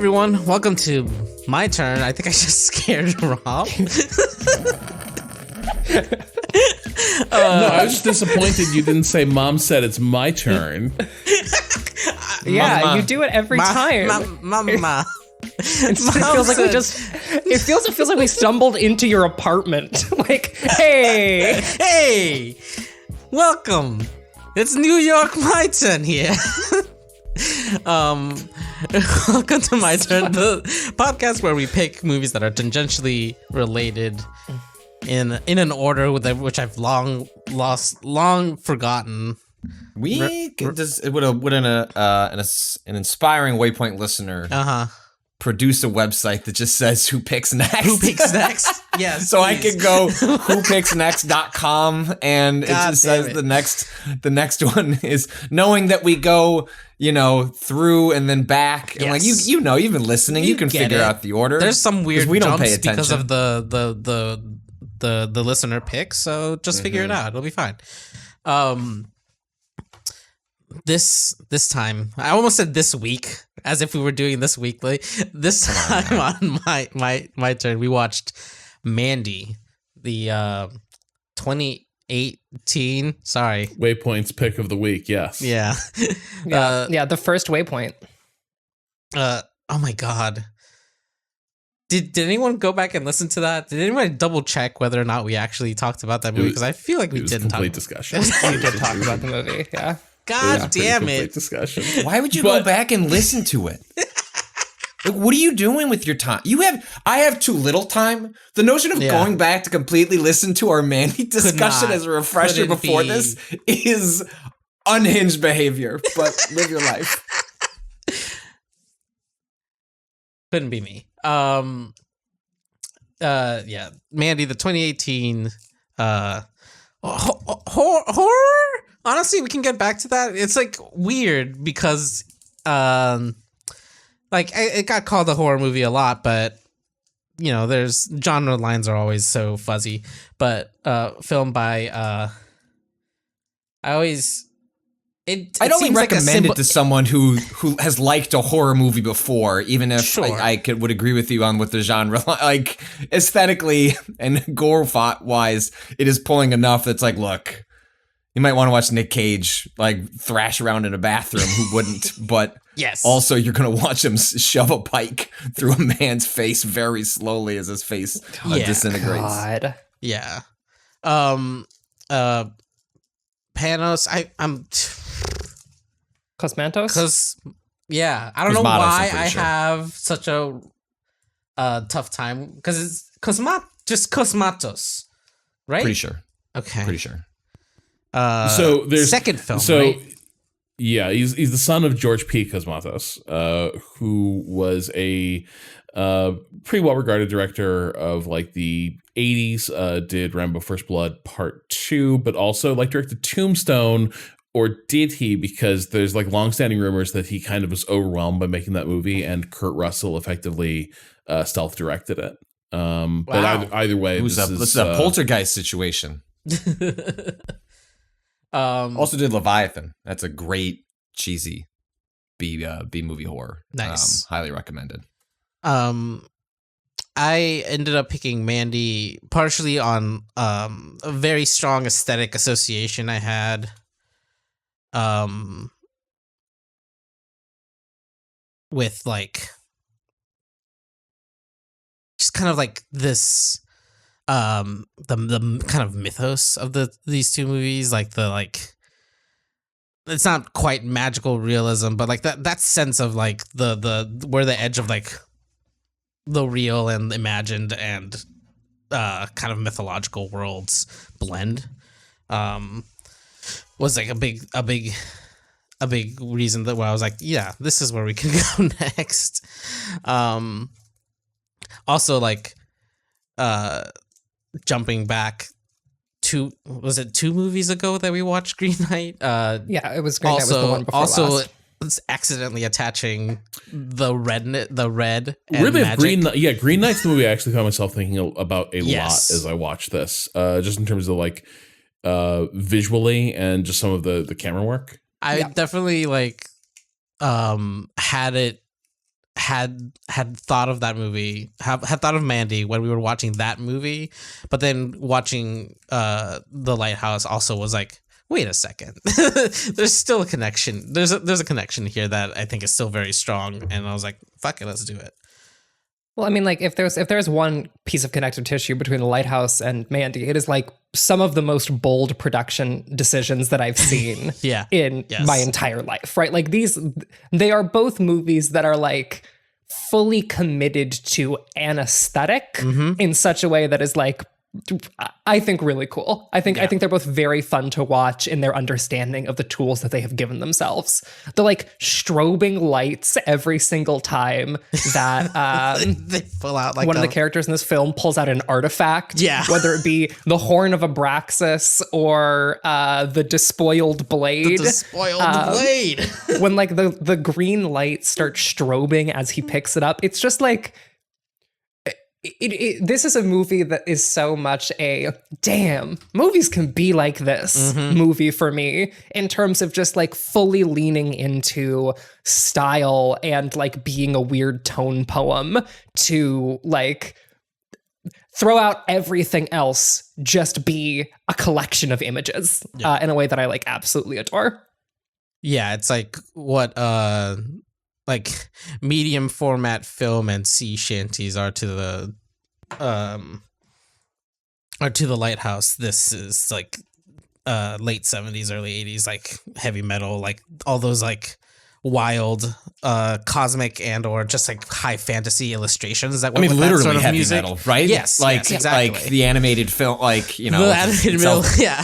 everyone, welcome to my turn. I think I just scared Rob. No, I was just disappointed you didn't say Mom said it's my turn. Yeah, Mama. you do it every time. Mama. It feels like we stumbled into your apartment. Like, hey, Hey, welcome. It's New York, my turn here. Welcome to my turn, the podcast where we pick movies that are tangentially related in an order which I've long forgotten. Would an inspiring Waypoint listener produce a website that just says who picks next? Who picks next? Yes. So please. I could go whopicksnext.com and God it just says damn the next one is knowing that we go, through and then back. And like Yes. you've been listening, you can get figure it. out the order. There's some weird we don't pay jumps attention because of the listener picks, so just figure it out. It'll be fine. This time, I almost said this week, as if we were doing this weekly. This time on my turn, we watched Mandy, the 2018. Sorry, Waypoint's pick of the week, yes. yeah, yeah, the first Waypoint. Oh my god. Did anyone go back and listen to that? Did anyone double check whether or not we actually talked about that movie? Because I feel like we didn't talk. Complete discussion. We did talk about the movie, yeah. God damn it! Discussion. Why would you go back and listen to it? Like, what are you doing with your time? I have too little time. The notion of going back to completely listen to our Mandy discussion as a refresher before this is unhinged behavior, but live your life. Couldn't be me. Yeah, Mandy, the 2018 horror. Honestly, we can get back to that. It's like weird because it got called a horror movie a lot, but there's genre lines are always so fuzzy. But filmed by I'd only recommend it to someone who has liked a horror movie before, even if I would agree with you on what the genre, like aesthetically and gore wise, it is pulling enough that's like, look, you might want to watch Nick Cage like thrash around in a bathroom. Who wouldn't? But yes, also you're gonna watch him shove a pike through a man's face very slowly as his face disintegrates. God. Yeah. Panos, I'm Cosmatos? because I don't know why I have such a tough time because it's just Cosmatos, right? Pretty sure. Okay. Pretty sure. So there's second film, right? Yeah, he's the son of George P. Cosmatos, who was a pretty well regarded director of like the 80s. Did Rambo: First Blood Part 2, but also like directed Tombstone. Or did he? Because there's like longstanding rumors that he kind of was overwhelmed by making that movie, and Kurt Russell effectively stealth directed it. But either way, this is a poltergeist situation. Also did Leviathan. That's a great cheesy B movie horror. Nice. Highly recommended. I ended up picking Mandy partially on a very strong aesthetic association I had with like just kind of like this the kind of mythos of these two movies, like it's not quite magical realism, but like that sense of like the where the edge of like the real and imagined and kind of mythological worlds blend was like a big reason that where I was like, yeah, this is where we can go next. Also like jumping back was it 2 movies ago that we watched Green Knight? Yeah, it was Green Knight was the one before last. Accidentally attaching the red and really magic. Green Knight's the movie I actually found myself thinking about a lot as I watched this, just in terms of like visually and just some of the camera work. I definitely like had it had thought of that movie, had thought of Mandy when we were watching that movie, but then watching The Lighthouse also was like, wait a second, there's still a connection. There's a connection here that I think is still very strong, and I was like, fuck it, let's do it. Well, I mean, like if there's one piece of connective tissue between The Lighthouse and Mandy, it is like some of the most bold production decisions that I've seen in my entire life, right? Like they are both movies that are like fully committed to an aesthetic in such a way that is like, I think really cool. I think they're both very fun to watch in their understanding of the tools that they have given themselves. The like strobing lights every single time that they pull out like one of the characters in this film pulls out an artifact. Yeah. Whether it be the horn of Abraxas or the despoiled blade. The despoiled blade. When like the green light starts strobing as he picks it up, it's just like this is a movie that is so much a damn, movies can be like this movie for me in terms of just like fully leaning into style and like being a weird tone poem to like throw out everything else, just be a collection of images in a way that I like absolutely adore. Yeah, it's like what like medium format film and sea shanties are to the Lighthouse. This is like late 70s, early 80s, like heavy metal, like all those like wild cosmic and or just like high fantasy illustrations that went with literally that sort of heavy music. metal, right? Yes, like exactly. Like the animated film, like, you know, the animated metal, yeah.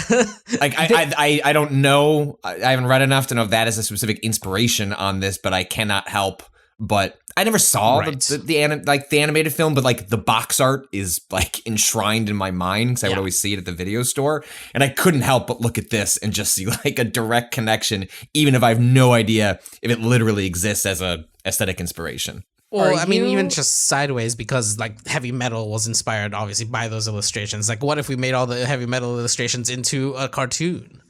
Like I don't know, I haven't read enough to know if that is a specific inspiration on this, but I cannot help. But I never saw the animated film, but like the box art is like enshrined in my mind because I would always see it at the video store, and I couldn't help but look at this and just see like a direct connection, even if I have no idea if it literally exists as a aesthetic inspiration. Well, I mean, even just sideways, because like heavy metal was inspired obviously by those illustrations. Like, what if we made all the heavy metal illustrations into a cartoon?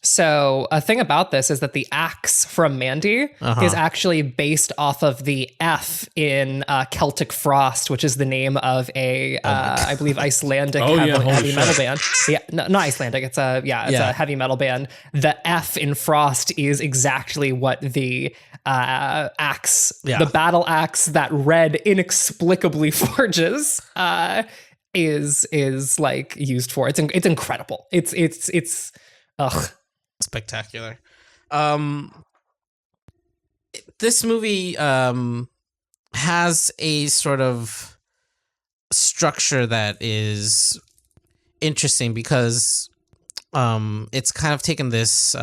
So a thing about this is that the axe from Mandy is actually based off of the F in Celtic Frost, which is the name of a, I believe, Icelandic heavy metal band. Yeah, no, not Icelandic. It's a heavy metal band. The F in Frost is exactly what the axe, the battle axe that Red inexplicably forges, is like used for. It's incredible. It's spectacular. This movie has a sort of structure that is interesting because it's kind of taken this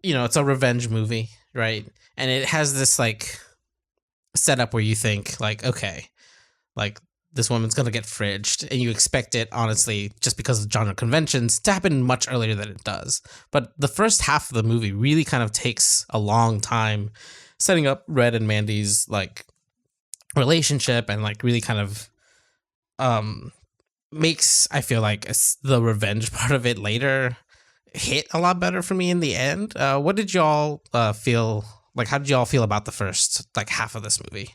it's a revenge movie, right? And it has this like setup where you think like, okay, like this woman's gonna get fridged, and you expect it, honestly, just because of genre conventions, to happen much earlier than it does. But the first half of the movie really kind of takes a long time setting up Red and Mandy's like relationship, and like really kind of makes, I feel like, the revenge part of it later hit a lot better for me in the end. What did y'all feel like? How did y'all feel about the first like half of this movie?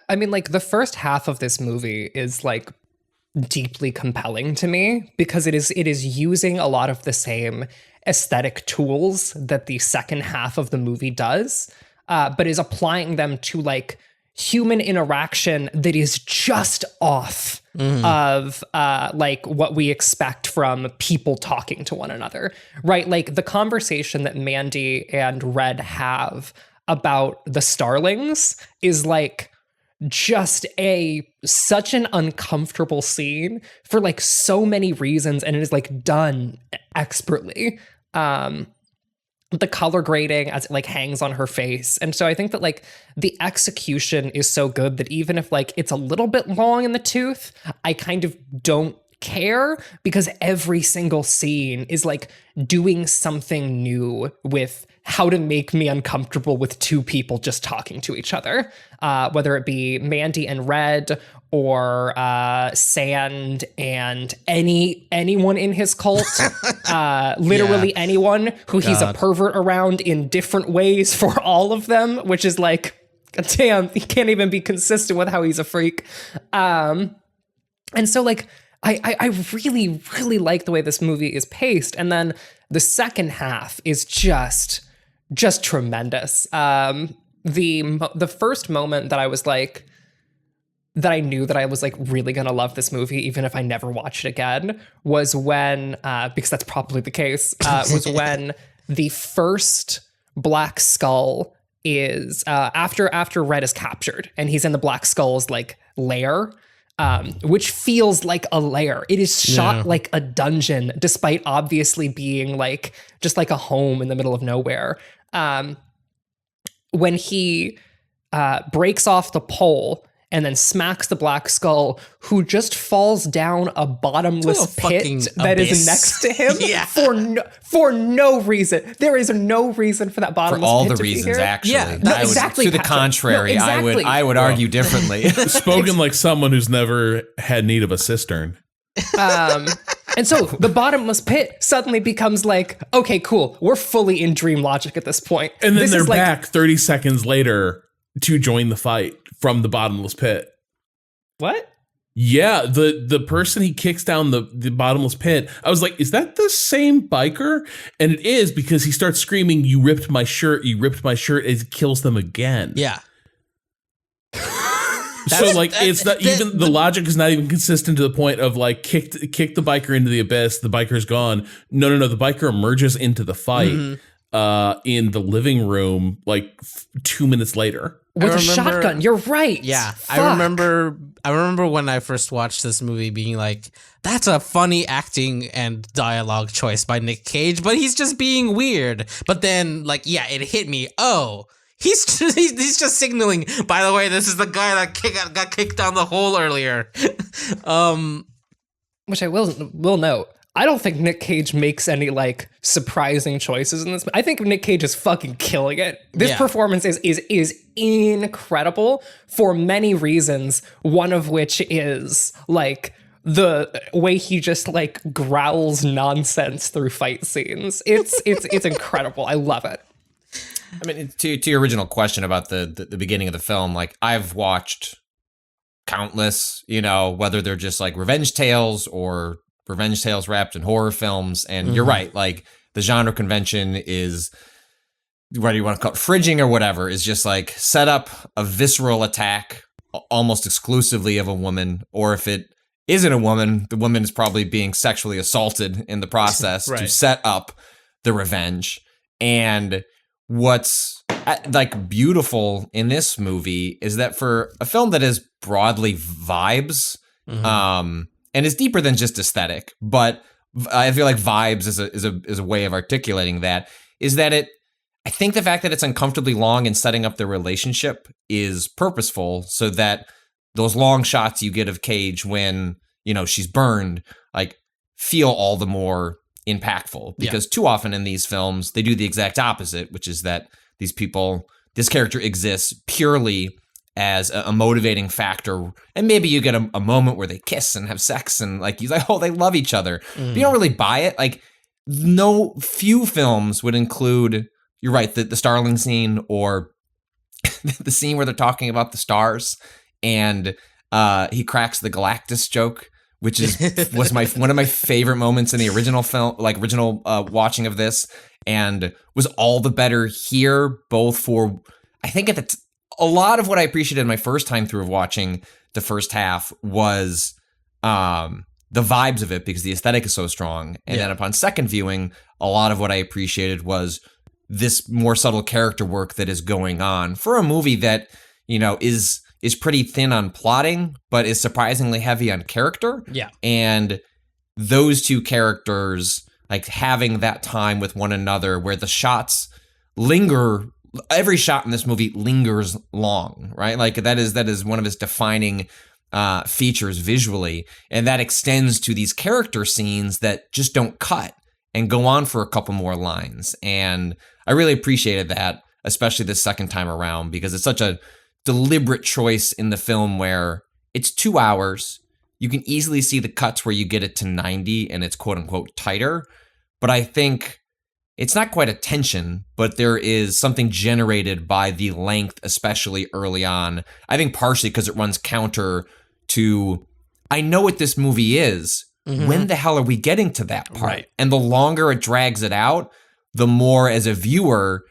I mean, like, the first half of this movie is like deeply compelling to me because it is using a lot of the same aesthetic tools that the second half of the movie does, but is applying them to like human interaction that is just off of like what we expect from people talking to one another, right? Like the conversation that Mandy and Red have about the starlings is like just such an uncomfortable scene for like so many reasons, and it is like done expertly. The color grading as it like hangs on her face, and so I think that like the execution is so good that even if like it's a little bit long in the tooth, I kind of don't care because every single scene is like doing something new with how to make me uncomfortable with two people just talking to each other, whether it be Mandy and Red or Sand and anyone in his cult, literally anyone who he's a pervert around in different ways for all of them, which is like, damn, he can't even be consistent with how he's a freak. And so like, I really, really like the way this movie is paced. And then the second half is just tremendous. The first moment that I was like, that I knew that I was like really gonna love this movie, even if I never watched it again, was when, because that's probably the case, was when the first Black Skull is, after Red is captured and he's in the Black Skull's like lair, which feels like a lair. It is shot like a dungeon, despite obviously being like just like a home in the middle of nowhere. When he breaks off the pole and then smacks the Black Skull, who just falls down a bottomless pit that is next to him for no reason. There is no reason for that bottomless pit. For all the reasons, actually. Yeah, exactly. To the contrary, I would argue differently. Spoken like someone who's never had need of a cistern. And so the bottomless pit suddenly becomes like, okay, cool, we're fully in dream logic at this point. And then they're back 30 seconds later to join the fight from the bottomless pit. What? Yeah, the person he kicks down the bottomless pit, I was like, is that the same biker? And it is, because he starts screaming, "You ripped my shirt, you ripped my shirt," as he kills them again. Yeah. So like it's not even the logic is not even consistent to the point of like kick the biker into the abyss, the biker's gone. No, the biker emerges into the fight in the living room like 2 minutes later. With a shotgun. You're right. Yeah. Fuck. I remember when I first watched this movie being like, that's a funny acting and dialogue choice by Nick Cage, but he's just being weird. But then like, yeah, it hit me. Oh, he's just signaling, by the way, this is the guy that got kicked down the hole earlier. Which I will note, I don't think Nick Cage makes any like surprising choices in this. I think Nick Cage is fucking killing it. This performance is incredible for many reasons, one of which is like the way he just like growls nonsense through fight scenes. It's incredible. I love it. I mean, to your original question about the beginning of the film, like I've watched countless, whether they're just like revenge tales or revenge tales wrapped in horror films. And you're right, like the genre convention is, whether you want to call it fridging or whatever, is just like set up a visceral attack almost exclusively of a woman, or if it isn't a woman, the woman is probably being sexually assaulted in the process to set up the revenge. And what's like beautiful in this movie is that for a film that is broadly vibes, and is deeper than just aesthetic, but I feel like vibes is a way of articulating that, is that I think the fact that it's uncomfortably long in setting up the relationship is purposeful, so that those long shots you get of Cage when, she's burned, like feel all the more impactful, because too often in these films they do the exact opposite, which is that this character exists purely as a motivating factor, and maybe you get a moment where they kiss and have sex and like he's like, oh, they love each other, but you don't really buy it. Like few films would include, you're right, the starling scene, or the scene where they're talking about the stars and he cracks the Galactus joke, which was one of my favorite moments in the original film, like original watching of this, and was all the better here, both for, I think a lot of what I appreciated my first time through of watching the first half was the vibes of it, because the aesthetic is so strong. And then upon second viewing, a lot of what I appreciated was this more subtle character work that is going on for a movie that, is pretty thin on plotting, but is surprisingly heavy on character. Yeah. And those two characters, like having that time with one another where the shots linger. Every shot in this movie lingers long, right? Like that is one of his defining features visually, and that extends to these character scenes that just don't cut and go on for a couple more lines. And I really appreciated that, especially the second time around, because it's such a deliberate choice in the film where it's 2 hours. You can easily see the cuts where you get it to 90 and it's quote unquote tighter. But I think it's not quite a tension, but there is something generated by the length, especially early on. I think partially because it runs counter to, I know what this movie is. Mm-hmm. When the hell are we getting to that part? Right. And the longer it drags it out, the more as a viewer,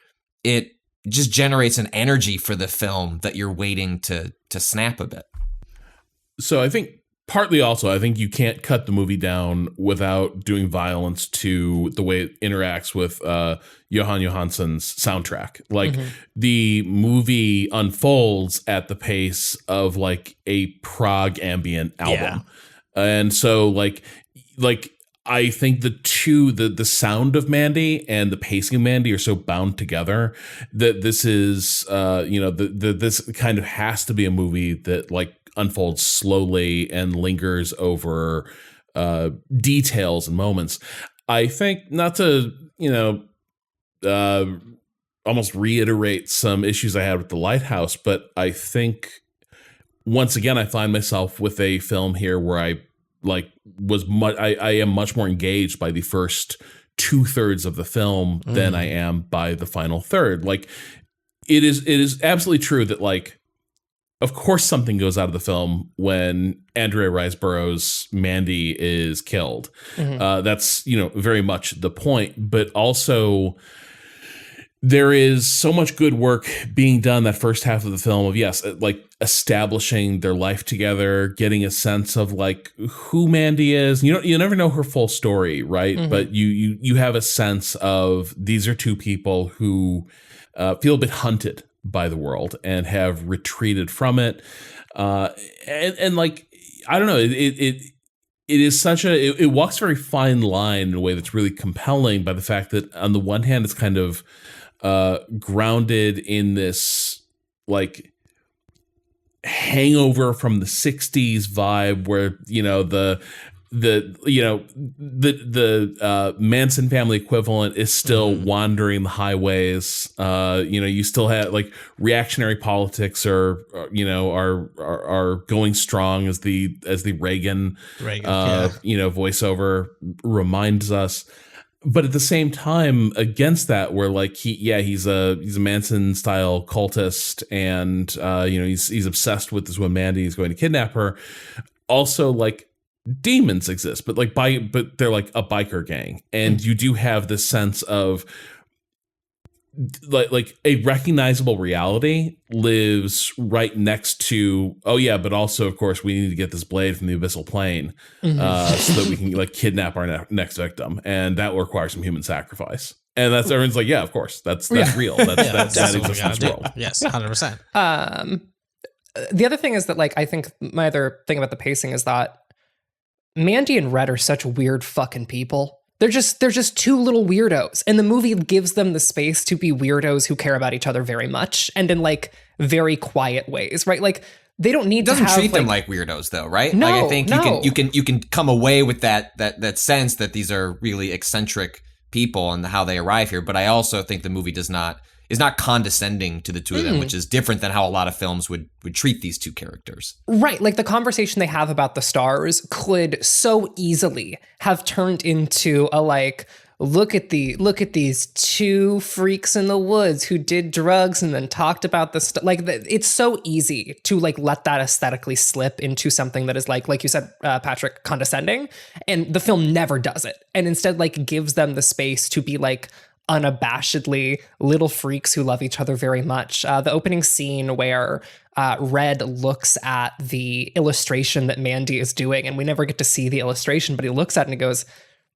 it just generates an energy for the film that you're waiting to snap a bit. So I think partly also, I think you can't cut the movie down without doing violence to the way it interacts with Johan Johansson's soundtrack. Like the movie unfolds at the pace of like a prog ambient album. Yeah. And so like I think the sound of Mandy and the pacing of Mandy are so bound together that this is, this kind of has to be a movie that like unfolds slowly and lingers over details and moments. I think, not to, almost reiterate some issues I had with The Lighthouse, but I think once again, I find myself with a film here where I am much more engaged by the first 2/3 of the film than I am by the final third. Like it is absolutely true that like, of course something goes out of the film when Andrea Riseborough's Mandy is killed. That's, very much the point, but also there is so much good work being done that first half of the film of, yes, like establishing their life together, getting a sense of like who Mandy is. You never know her full story, right? But you have a sense of these are two people who feel a bit hunted by the world and have retreated from it. And like, I don't know, it is such it walks a very fine line in a way that's really compelling by the fact that on the one hand, it's kind of grounded in this like hangover from the 60s vibe where, the Manson family equivalent is still wandering the highways. You still have like reactionary politics are going strong as the Reagan voiceover reminds us. But at the same time, against that, where like he's a Manson style cultist, and he's obsessed with this woman Mandy. He's going to kidnap her. Also, like demons exist, but they're like a biker gang, and you do have this sense of like a recognizable reality lives right next to, but also of course we need to get this blade from the abyssal plane so that we can like kidnap our next victim, and that will require some human sacrifice. And that's everyone's like, yeah, of course, that's real. That exists in this world. Yes, 100%. The other thing is that like I think my other thing about the pacing is that Mandy and Red are such weird fucking people. They're just two little weirdos, and the movie gives them the space to be weirdos who care about each other very much and in like very quiet ways, right? Like they don't need to have, treat them like weirdos though, right? No, like I think you can come away with that sense that these are really eccentric people and how they arrive here. But I also think the movie is not condescending to the two of them, which is different than how a lot of films would treat these two characters. Right. Like the conversation they have about the stars could so easily have turned into a like, look at these two freaks in the woods who did drugs and then talked about the like it's so easy to like let that aesthetically slip into something that is like you said, Patrick, condescending, and the film never does it, and instead like gives them the space to be like unabashedly little freaks who love each other very much. The opening scene where Red looks at the illustration that Mandy is doing, and we never get to see the illustration, but he looks at it and he goes,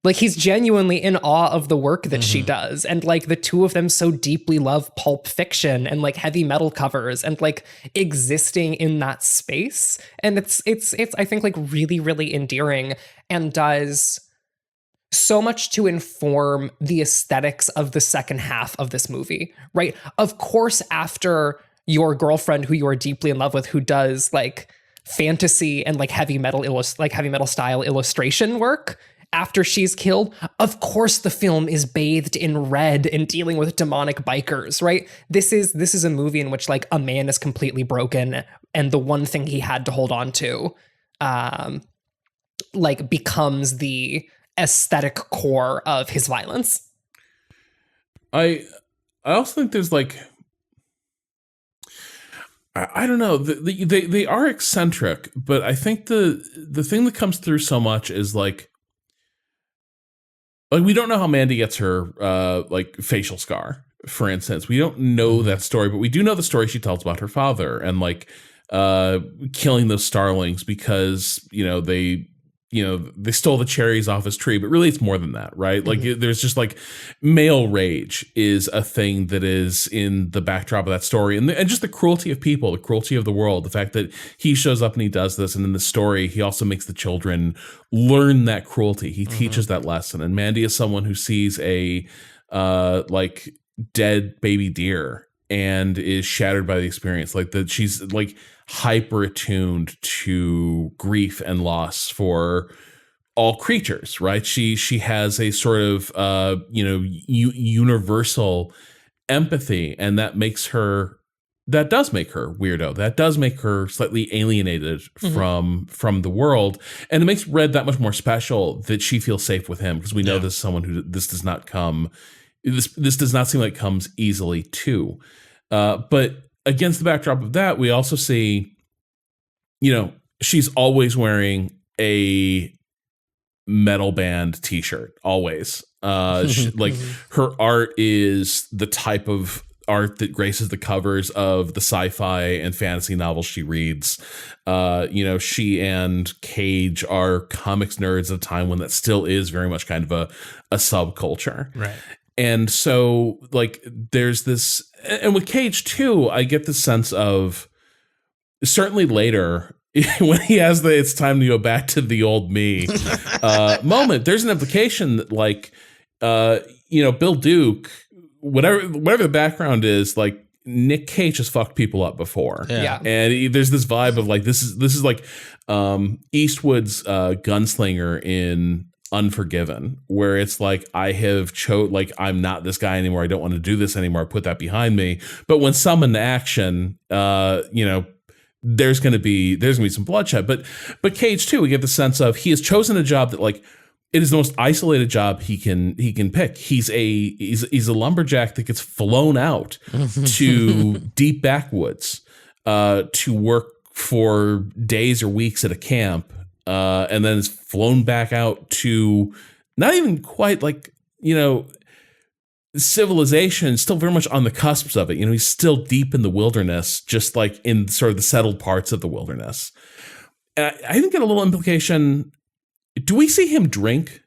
like he's genuinely in awe of the work that she does. And like the two of them so deeply love Pulp Fiction and like heavy metal covers and like existing in that space. And it's I think like really, really endearing, and does so much to inform the aesthetics of the second half of this movie, right? Of course, after your girlfriend who you are deeply in love with, who does like fantasy and like heavy metal style illustration work after she's killed. Of course the film is bathed in red and dealing with demonic bikers, right? This is a movie in which like a man is completely broken and the one thing he had to hold on to like becomes the aesthetic core of his violence. I also think there's like, I don't know, they are eccentric, but I think the thing that comes through so much is like we don't know how Mandy gets her like facial scar, for instance. We don't know that story, but we do know the story she tells about her father and like killing those starlings because they stole the cherries off his tree, but really it's more than that, right? Like there's just like male rage is a thing that is in the backdrop of that story, and just the cruelty of people, the cruelty of the world, the fact that he shows up and he does this, and in the story he also makes the children learn that cruelty. He teaches that lesson, and Mandy is someone who sees a like dead baby deer and is shattered by the experience, like that she's like hyper attuned to grief and loss for all creatures, right? She has a sort of universal empathy, and that does make her weirdo. That does make her slightly alienated from the world, and it makes Red that much more special that she feels safe with him, because we know this is someone who this does not seem like comes easily to. But against the backdrop of that, we also see, she's always wearing a metal band t-shirt, always. Like her art is the type of art that graces the covers of the sci-fi and fantasy novels she reads. She and Cage are comics nerds at a time when that still is very much kind of a subculture. Right. And so like there's this, and with Cage too, I get the sense of, certainly later when he has the "it's time to go back to the old me" moment, there's an implication that like Bill Duke, whatever the background is, like Nick Cage has fucked people up before. Yeah. And there's this vibe of like this is like Eastwood's gunslinger in Unforgiven, where it's like, I have I'm not this guy anymore. I don't want to do this anymore. I put that behind me. But when summoned to action, there's going to be some bloodshed. But Cage too, we get the sense of he has chosen a job that like it is the most isolated job he can pick. He's a lumberjack that gets flown out to deep backwoods to work for days or weeks at a camp. And then is flown back out to not even quite like, civilization, still very much on the cusps of it. He's still deep in the wilderness, just like in sort of the settled parts of the wilderness. And I even get a little implication. Do we see him drink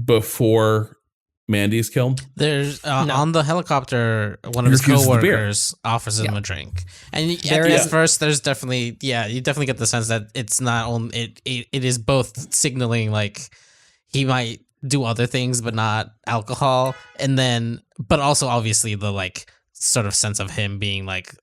before Mandy is killed? There's on the helicopter, one of his coworkers offers him a drink, and at first there's definitely you definitely get the sense that it's not only it is both signaling like he might do other things but not alcohol, and then but also obviously the like sort of sense of him being like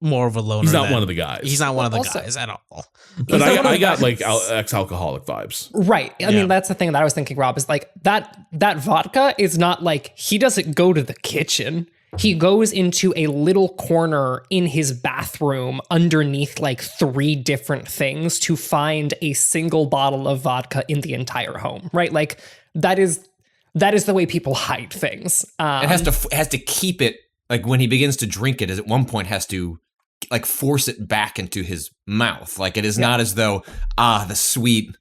more of a loner. He's not one of the guys. He's not one of the guys at all. But I got like ex-alcoholic vibes. Right. I mean, that's the thing that I was thinking, Rob, is like that vodka is not like, he doesn't go to the kitchen. He goes into a little corner in his bathroom underneath like 3 different things to find a single bottle of vodka in the entire home. Right. Like that is the way people hide things. It has to keep it, like when he begins to drink it, at one point has to like force it back into his mouth. Like it is not as though, the sweet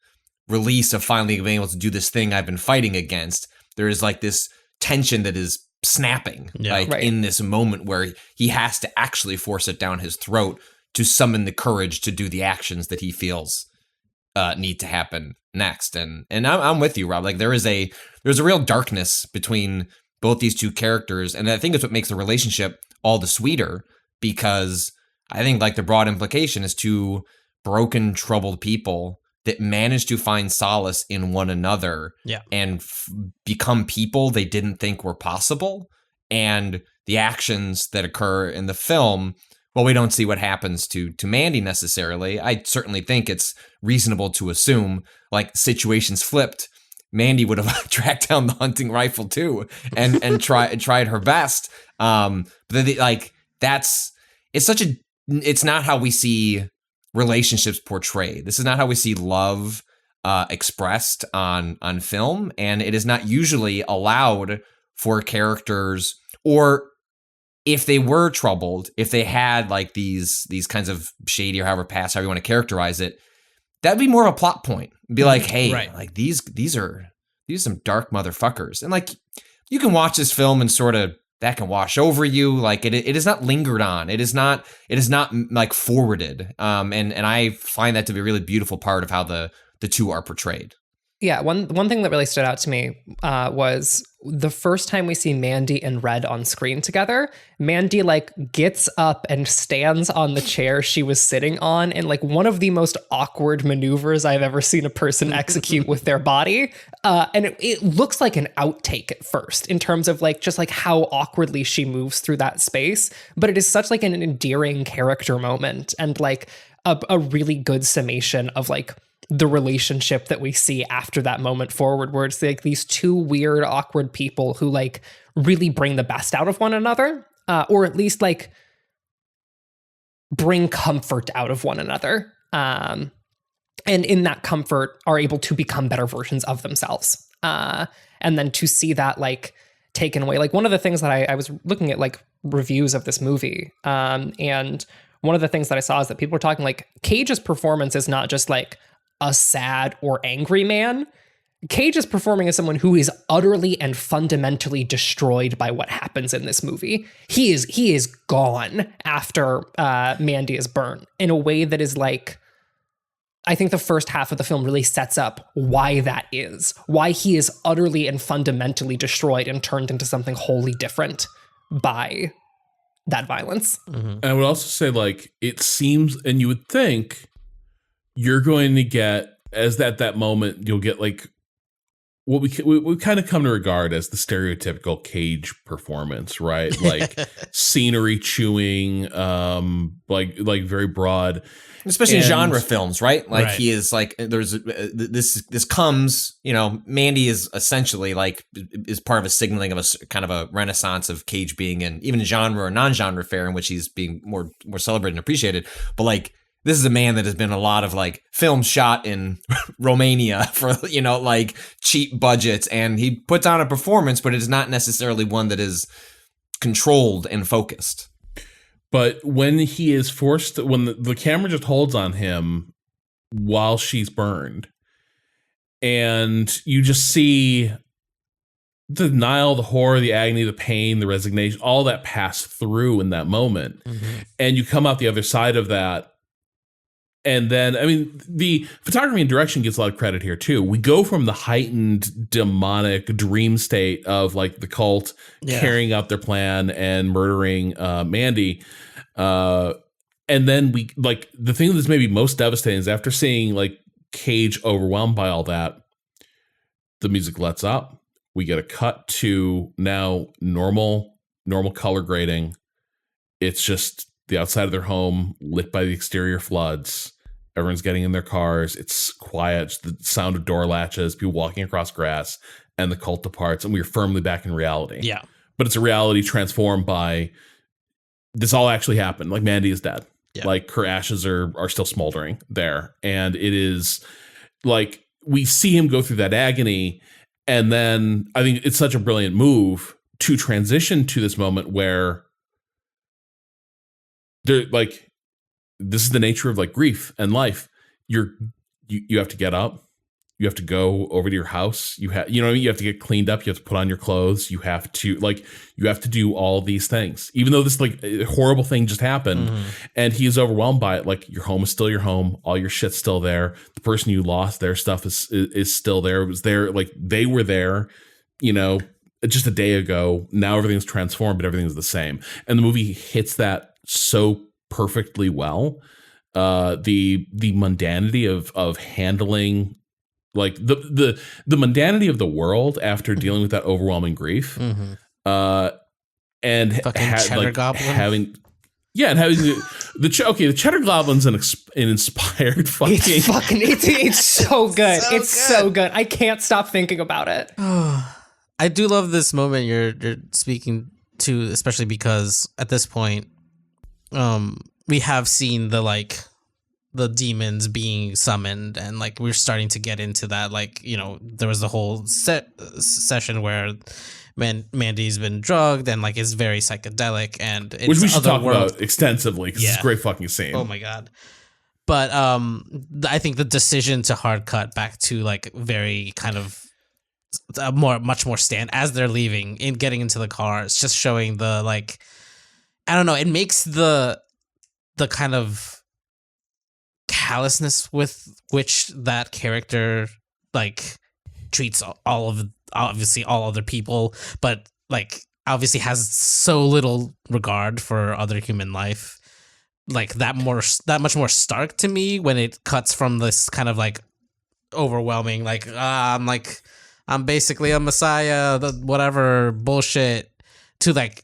release of finally being able to do this thing I've been fighting against. There is like this tension that is snapping in this moment where he has to actually force it down his throat to summon the courage to do the actions that he feels need to happen next. And I'm with you, Rob. Like there's a real darkness between both these two characters. And I think it's what makes the relationship all the sweeter, because I think like the broad implication is 2 broken, troubled people that manage to find solace in one another and become people they didn't think were possible. And the actions that occur in the film, well, we don't see what happens to Mandy necessarily. I certainly think it's reasonable to assume, like, situations flipped, Mandy would have tracked down the hunting rifle too and tried her best. But like, it's not how we see relationships portrayed. This is not how we see love expressed on film, and it is not usually allowed for characters, or if they were troubled, if they had like these kinds of shady or however you want to characterize it, that'd be more of a plot point. Be like, hey, like these are some dark motherfuckers, and like you can watch this film and sort of that can wash over you. Like it is not lingered on. It is not like forwarded. And I find that to be a really beautiful part of how the two are portrayed. Yeah, one thing that really stood out to me was the first time we see Mandy and Red on screen together. Mandy like gets up and stands on the chair she was sitting on, and like one of the most awkward maneuvers I've ever seen a person execute with their body. And it looks like an outtake at first in terms of like just like how awkwardly she moves through that space. But it is such like an endearing character moment and like a really good summation of like the relationship that we see after that moment forward, where it's like these two weird, awkward people who like really bring the best out of one another, or at least like bring comfort out of one another. And in that comfort are able to become better versions of themselves. And then to see that like taken away, like one of the things that I was looking at like reviews of this movie. And one of the things that I saw is that people were talking like Cage's performance is not just like a sad or angry man. Cage is performing as someone who is utterly and fundamentally destroyed by what happens in this movie. He is gone after Mandy is burnt in a way that is like, I think the first half of the film really sets up why that is, why he is utterly and fundamentally destroyed and turned into something wholly different by that violence. Mm-hmm. And I would also say like, it seems, and you would think, you're going to get, as that moment, you'll get like what we kind of come to regard as the stereotypical Cage performance, right? Like scenery chewing, like very broad, especially in genre films, right? Like he is like, there's this comes, you know, Mandy is essentially like is part of a signaling of a kind of a renaissance of Cage being in even genre or non-genre fare in which he's being more celebrated and appreciated, but like. This is a man that has been a lot of like films shot in Romania for, you know, like cheap budgets, and he puts on a performance, but it is not necessarily one that is controlled and focused. But when he is forced, when the camera just holds on him while she's burned, and you just see the denial, the horror, the agony, the pain, the resignation, all that pass through in that moment. Mm-hmm. And you come out the other side of that. And then, I mean, the photography and direction gets a lot of credit here, too. We go from the heightened, demonic dream state of, like, the cult carrying out their plan and murdering Mandy. And then we, like, the thing that's maybe most devastating is after seeing, like, Cage overwhelmed by all that, the music lets up. We get a cut to now normal color grading. It's just the outside of their home lit by the exterior floods. Everyone's getting in their cars. It's quiet. It's the sound of door latches, people walking across grass, and the cult departs, and we're firmly back in reality. Yeah. But it's a reality transformed by this all actually happened. Like Mandy is dead. Yeah. Like her ashes are still smoldering there. And it is like we see him go through that agony. And then I think it's such a brilliant move to transition to this moment where they're like, this is the nature of like grief and life. You have to get up. You have to go over to your house. You have to get cleaned up. You have to put on your clothes. You have to do all these things, even though this like horrible thing just happened. Mm-hmm. And he is overwhelmed by it. Like your home is still your home. All your shit's still there. The person you lost, their stuff is still there. It was there. Like they were there, you know, just a day ago. Now everything's transformed, but everything's the same. And the movie hits that so perfectly well. The mundanity of handling like the mundanity of the world after dealing with that overwhelming grief. Mm-hmm. And fucking cheddar goblin. having Yeah, and having the Cheddar Goblin's an inspired fucking. It's so good. So good. I can't stop thinking about it. I do love this moment you're speaking to, especially because at this point, we have seen the demons being summoned, and like we're starting to get into that. Like, you know, there was the whole session where Mandy's been drugged and like is very psychedelic, and it's which we should talk about extensively because it's a great fucking scene. Oh my god. But I think the decision to hard cut back to like very kind of much more stand as they're leaving and getting into the car, it's just showing the like, I don't know, it makes the kind of callousness with which that character like treats obviously all other people, but like obviously has so little regard for other human life, like that much more stark to me when it cuts from this kind of like overwhelming like I'm basically a messiah, whatever bullshit, to like,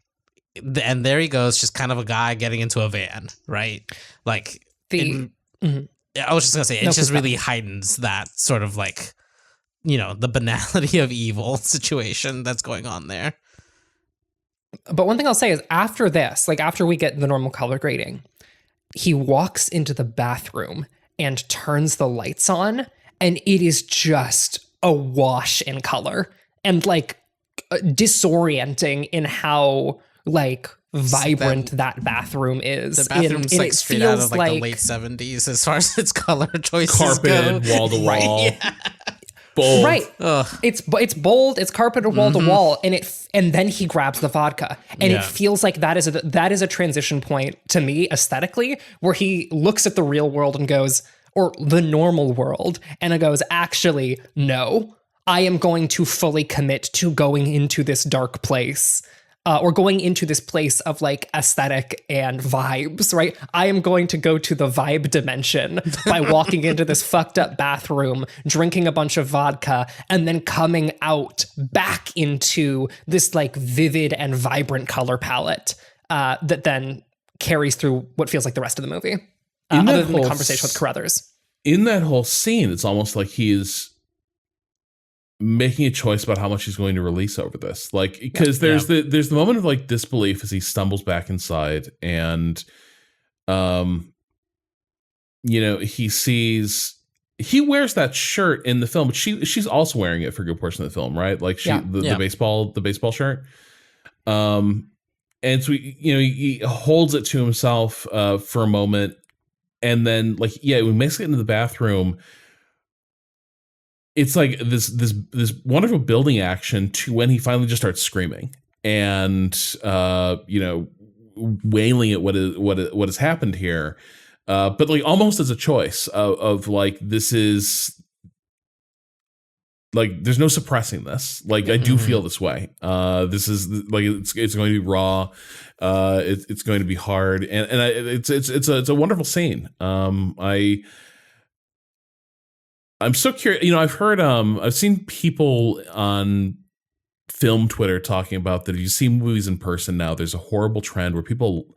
and there he goes, just kind of a guy getting into a van, right? Like I was just gonna say, it just really heightens that sort of like, you know, the banality of evil situation that's going on there. But one thing I'll say is after this, like after we get the normal color grading, he walks into the bathroom and turns the lights on, and it is just awash in color and like disorienting in how like vibrant that bathroom is. The bathroom's like straight out of like the late 70s as far as its color choices carpeted go. Wall to wall. Right, yeah. Bold. Right. It's bold, it's carpeted wall to wall, and then he grabs the vodka, and it feels like that is a transition point to me aesthetically, where he looks at the real world and goes, or the normal world, and it goes, actually, no, I am going to fully commit to going into this dark place, or going into this place of like aesthetic and vibes, right? I am going to go to the vibe dimension by walking into this fucked up bathroom, drinking a bunch of vodka, and then coming out back into this like vivid and vibrant color palette that then carries through what feels like the rest of the movie. Other than the conversation with Carruthers. In that whole scene, it's almost like he is making a choice about how much he's going to release over this. Like, because there's the moment of like disbelief as he stumbles back inside, and you know, he wears that shirt in the film, but she's also wearing it for a good portion of the film, right? Like the baseball shirt. And so he holds it to himself for a moment. And then, like, when he makes it into the bathroom, it's like this wonderful building action to when he finally just starts screaming and wailing at what has happened here, but like almost as a choice of like, this is like, there's no suppressing this. Like, I do feel this way. This is like, it's going to be raw. It's going to be hard, and it's a wonderful scene. I'm so curious. I've seen people on film Twitter talking about that. If you see movies in person now, there's a horrible trend where people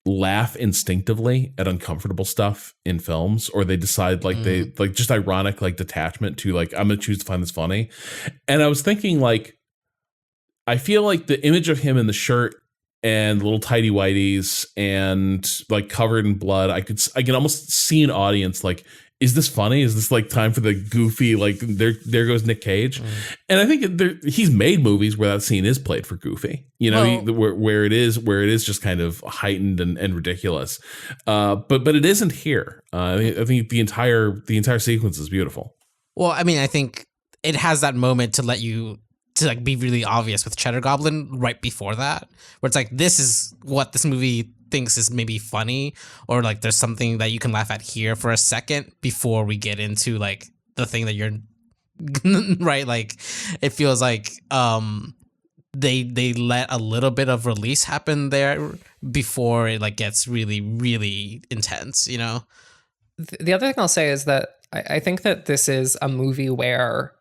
laugh instinctively at uncomfortable stuff in films, or they decide like they like just ironic like detachment to like, I'm gonna choose to find this funny. And I was thinking, like, I feel like the image of him in the shirt and little tidy whities and like covered in blood, I can almost see an audience like, is this funny? Is this like time for the goofy, like there goes Nick Cage? And I think he's made movies where that scene is played for goofy, where it is just kind of heightened and ridiculous. But it isn't here. I think the entire sequence is beautiful. Well, I mean, I think it has that moment to let you to like be really obvious with Cheddar Goblin right before that, where it's like, this is what this movie thinks is maybe funny, or like there's something that you can laugh at here for a second before we get into like the thing that you're right. Like, it feels like they let a little bit of release happen there before it like gets really, really intense, The other thing I'll say is that I think that this is a movie where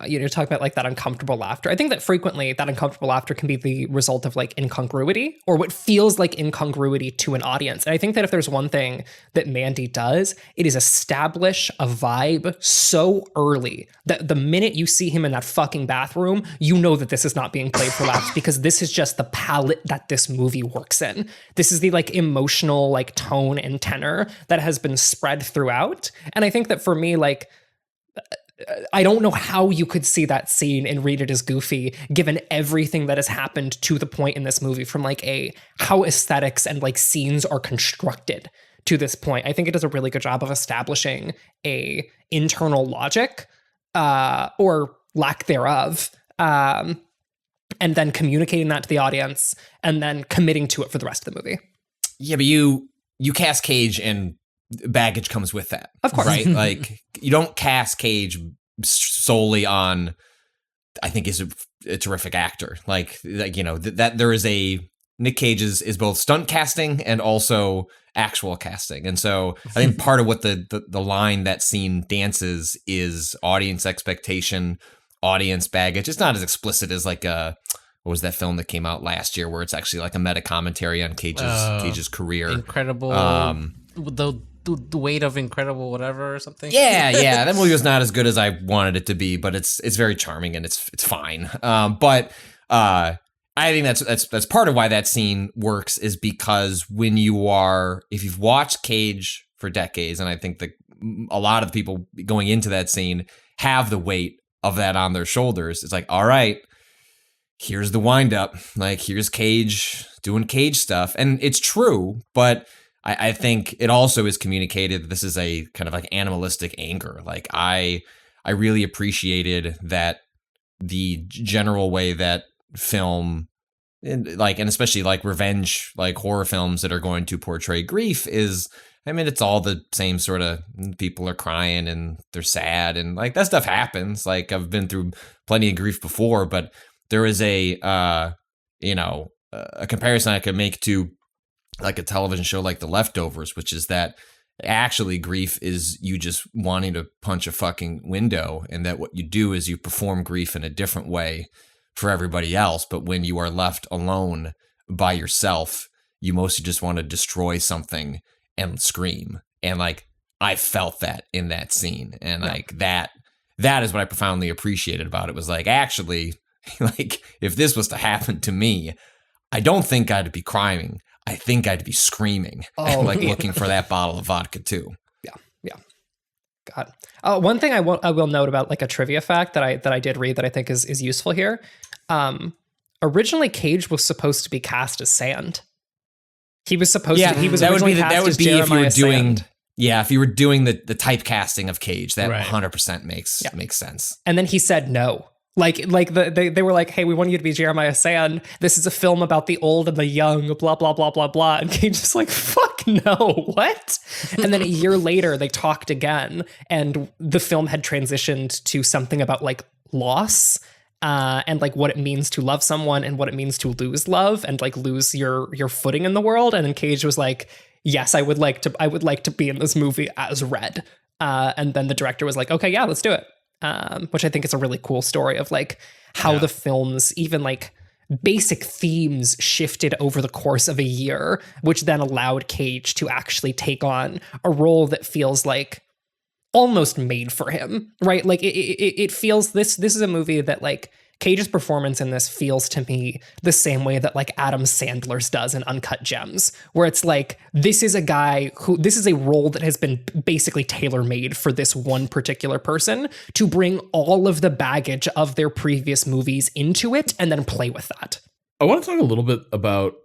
you're talking about like that uncomfortable laughter. I think that frequently that uncomfortable laughter can be the result of like incongruity, or what feels like incongruity to an audience. And I think that if there's one thing that Mandy does, it is establish a vibe so early that the minute you see him in that fucking bathroom, you know that this is not being played for laughs, because this is just the palette that this movie works in. This is the like emotional like tone and tenor that has been spread throughout. And I think that for me, like, I don't know how you could see that scene and read it as goofy, given everything that has happened to the point in this movie, from like how aesthetics and like scenes are constructed to this point. I think it does a really good job of establishing a internal logic, or lack thereof, and then communicating that to the audience, and then committing to it for the rest of the movie. Yeah, but you cast Cage, and baggage comes with that, of course, right? Like, you don't cast Cage solely on, I think is a terrific actor. Like you know, that there is a Nick Cage is both stunt casting and also actual casting, and so I think part of what the line that scene dances is audience expectation, audience baggage. It's not as explicit as like what was that film that came out last year where it's actually like a meta commentary on Cage's career. Incredible. The weight of incredible whatever or something. Yeah, that movie was not as good as I wanted it to be, but it's very charming and it's fine. But I think that's part of why that scene works, is because if you've watched Cage for decades, and I think that a lot of the people going into that scene have the weight of that on their shoulders. It's like, all right, here's the wind up. Like, here's Cage doing Cage stuff, and it's true, but I think it also is communicated that this is a kind of like animalistic anger. Like, I really appreciated that the general way that film, and especially like revenge, like horror films that are going to portray grief is, I mean, it's all the same sort of, people are crying and they're sad and like that stuff happens. Like, I've been through plenty of grief before, but there is a comparison I could make to like a television show like The Leftovers, which is that actually grief is you just wanting to punch a fucking window, and that what you do is you perform grief in a different way for everybody else. But when you are left alone by yourself, you mostly just want to destroy something and scream. And like, I felt that in that scene. And like that is what I profoundly appreciated about it, was like, actually, like, if this was to happen to me, I don't think I'd be crying. I think I'd be screaming and like looking for that bottle of vodka too. Yeah. God. One thing I will note about like a trivia fact that I did read that I think is useful here. Originally, Cage was supposed to be cast as Sand. He was supposed to. He was originally cast as Jeremiah Sand. Yeah, if you were doing the typecasting of Cage, that 100% makes sense. And then he said no. They were like, hey, we want you to be Jeremiah Sand. This is a film about the old and the young, blah, blah, blah, blah, blah. And Cage is like, fuck no, what? And then a year later, they talked again, and the film had transitioned to something about like loss, and like what it means to love someone and what it means to lose love and like lose your footing in the world. And then Cage was like, yes, I would like to be in this movie as Red. And then the director was like, okay, yeah, let's do it. Which I think is a really cool story of like how the film's even like basic themes shifted over the course of a year, which then allowed Cage to actually take on a role that feels like almost made for him, right? Like it feels, this is a movie that like Cage's performance in this feels to me the same way that like Adam Sandler's does in Uncut Gems, where it's like, this is a role that has been basically tailor-made for this one particular person to bring all of the baggage of their previous movies into it and then play with that. I want to talk a little bit about,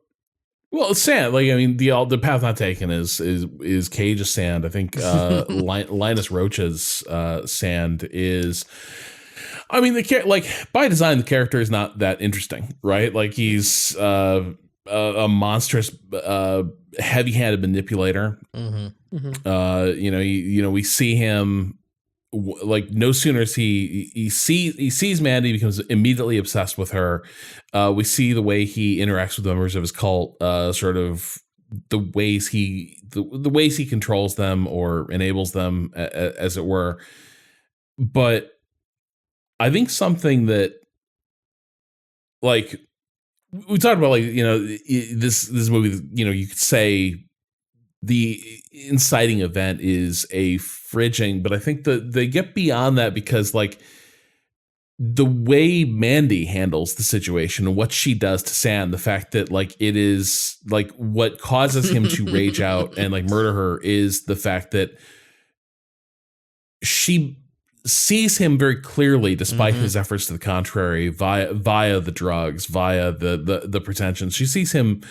well, Sand. Like, I mean, the path not taken is Cage's Sand. I think Linus Roach's Sand is, I mean, like by design, the character is not that interesting, right? Like, he's a monstrous, heavy-handed manipulator. Mm-hmm. Mm-hmm. We see him like no sooner as he sees Mandy, becomes immediately obsessed with her. We see the way he interacts with members of his cult, sort of the ways he controls them or enables them, as it were. But I think something that, like, we talked about, like, this movie, you could say the inciting event is a fridging, but I think that they get beyond that because, like, the way Mandy handles the situation and what she does to Sam, the fact that, like, it is, like, what causes him to rage out and, like, murder her is the fact that she sees him very clearly, despite his efforts to the contrary, via the drugs, via the pretensions. She sees him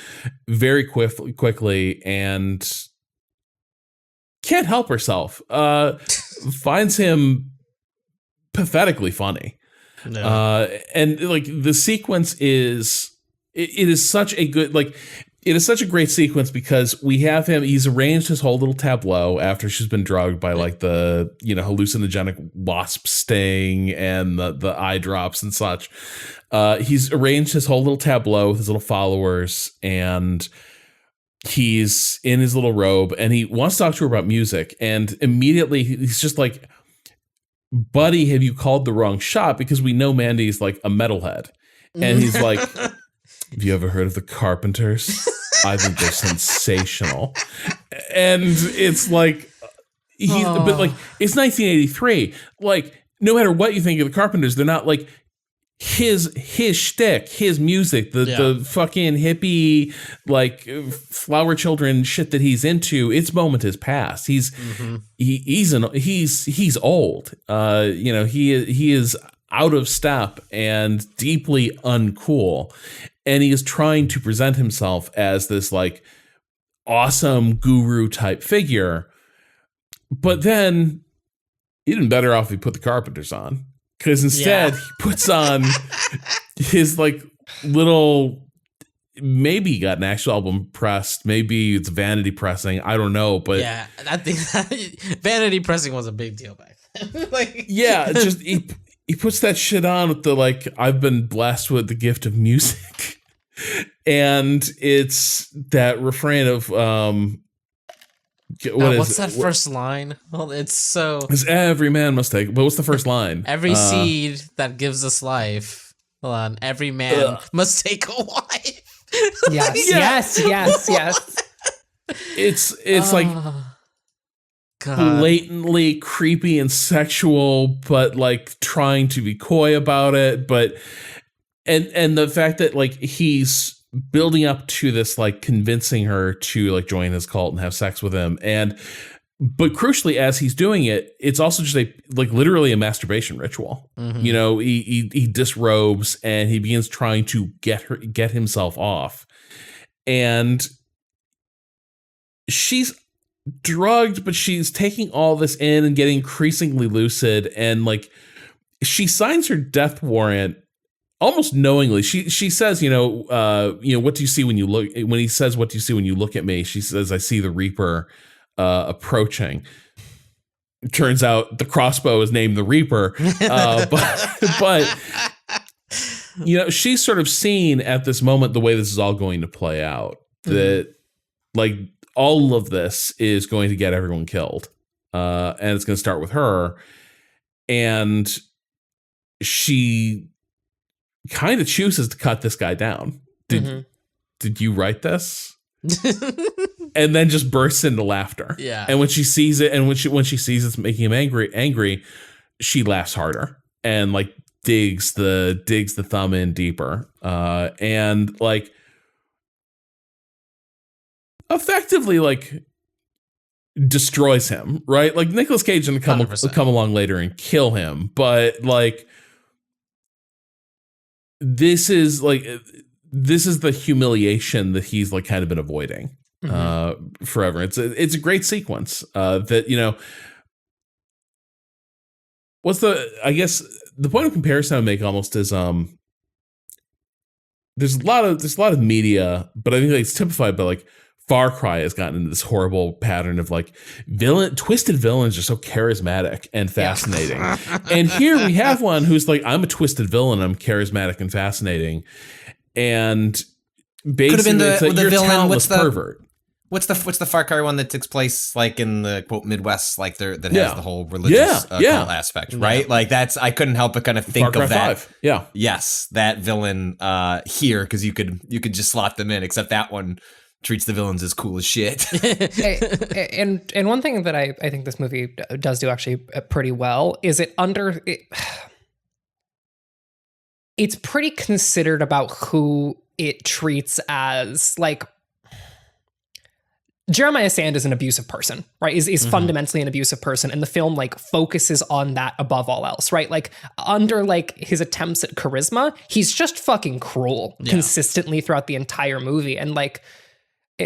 very quickly and can't help herself. Finds him pathetically funny. No. And, like, the sequence is, it is such a good, like, it is such a great sequence because we have him, he's arranged his whole little tableau after she's been drugged by, like, the, hallucinogenic wasp sting and the eye drops and such. He's arranged his whole little tableau with his little followers, and he's in his little robe, and he wants to talk to her about music, and immediately he's just like, buddy, have you called the wrong shot? Because we know Mandy's, like, a metalhead. And he's like, have you ever heard of the Carpenters? I think they're sensational. And it's like, but, like, it's 1983. Like, no matter what you think of the Carpenters, they're not, like, his shtick, his music, the fucking hippie, like, flower children shit that he's into. Its moment has passed. He's old. He is out of step and deeply uncool. And he is trying to present himself as this, like, awesome guru type figure. But then he'd been better off if he put the Carpenters on. Because instead he puts on his, like, little, maybe he got an actual album pressed. Maybe it's vanity pressing. I don't know. But yeah, I think vanity pressing was a big deal back then. Like, yeah, just he puts that shit on with the, like, I've been blessed with the gift of music. And it's that refrain of what's that first line? Well, it's so, as every man must take, but what's the first line? Every seed that gives us life, hold on, every man must take a wife. Yes. It's like God. Blatantly creepy and sexual, but, like, trying to be coy about it. But and the fact that, like, he's building up to this, like, convincing her to, like, join his cult and have sex with him. But crucially, as he's doing it, it's also just literally a masturbation ritual. Mm-hmm. He disrobes and he begins trying to get himself off. And she's drugged, but she's taking all this in and getting increasingly lucid. And, like, she signs her death warrant almost knowingly. She says, what do you see when you look? When he says, what do you see when you look at me? She says, I see the Reaper approaching. It turns out the crossbow is named the Reaper. But she's sort of seen at this moment the way this is all going to play out. That, like, all of this is going to get everyone killed. And it's going to start with her. And she kind of chooses to cut this guy down. Did you write this? And then just bursts into laughter. Yeah. And when she sees it, and when she sees it's making him angry, she laughs harder and, like, digs the thumb in deeper. And, like, effectively, like, destroys him, right? Like, Nicolas Cage is going to come along later and kill him, but, like, this is the humiliation that he's, like, kind of been avoiding forever. It's a great sequence that, I guess the point of comparison I would make almost is there's a lot of media, but I think, like, it's typified by, like, Far Cry has gotten into this horrible pattern of, like, twisted villains are so charismatic and fascinating. Yeah. And here we have one who's like, I'm a twisted villain, I'm charismatic and fascinating. And basically, it's like, you're a talentless pervert. What's the Far Cry one that takes place like in the quote Midwest, like has the whole religious cult aspect, right? Like I couldn't help but kind of think of that. 5. Yeah. Yes, that villain here, because you could just slot them in, except that one treats the villains as cool as shit. and one thing that I think this movie does do actually pretty well is it's pretty considered about who it treats as, like, Jeremiah Sand is an abusive person, right? Is fundamentally an abusive person, and the film like focuses on that above all else, right? Like under like his attempts at charisma, he's just fucking cruel consistently throughout the entire movie. And like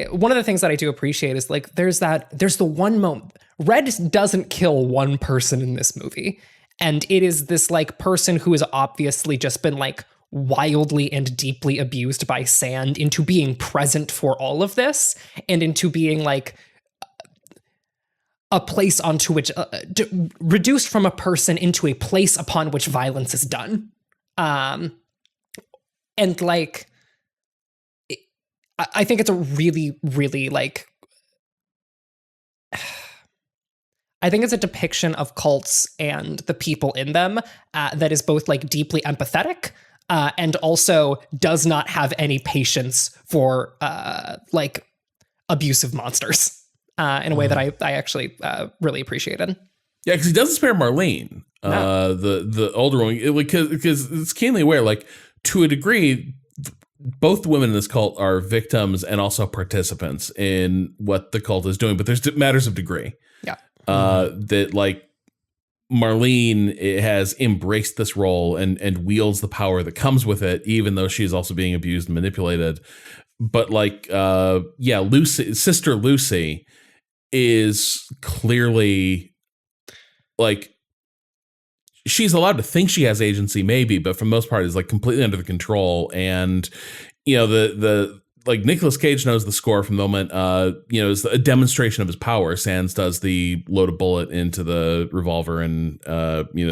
one of the things that I do appreciate is like there's the one moment Red doesn't kill one person in this movie, and it is this like person who has obviously just been like wildly and deeply abused by Sand into being present for all of this and into being like a place onto which reduced from a person into a place upon which violence is done. And like I think it's a really, really like I think it's a depiction of cults and the people in them that is both like deeply empathetic and also does not have any patience for like abusive monsters in a way that I actually really appreciated. Yeah, because he doesn't spare Marlene, the older one, because it's keenly aware, like to a degree, both the women in this cult are victims and also participants in what the cult is doing, but there's matters of degree. Yeah, that like Marlene has embraced this role and wields the power that comes with it, even though she's also being abused and manipulated. But like, Sister Lucy is clearly like, she's allowed to think she has agency maybe, but for the most part is like completely under the control. And, you know, the like Nicolas Cage knows the score from the moment, is a demonstration of his power. Sands does the load a bullet into the revolver and,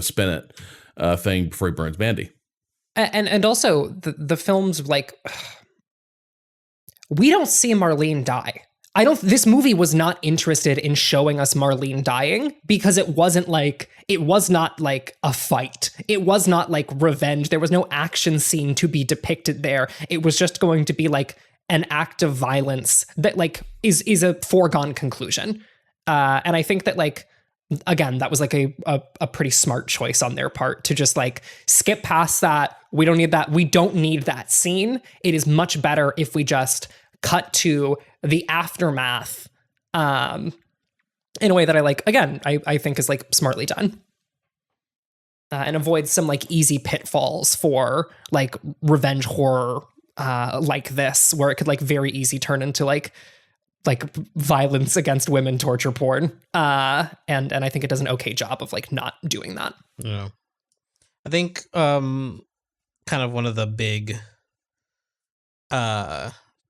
spin it thing before he burns Mandy. And also the film's like, we don't see Marlene die. This movie was not interested in showing us Marlene dying because it was not like a fight. It was not like revenge. There was no action scene to be depicted there. It was just going to be like an act of violence that like is a foregone conclusion. And I think that like, again, that was like a pretty smart choice on their part to just like skip past that. We don't need that. We don't need that scene. It is much better if we just cut to the aftermath in a way that I like, again, I think is like smartly done. And avoids some like easy pitfalls for like revenge horror like this, where it could like very easy turn into like violence against women, torture porn. And I think it does an okay job of like not doing that. Yeah. I think kind of one of the big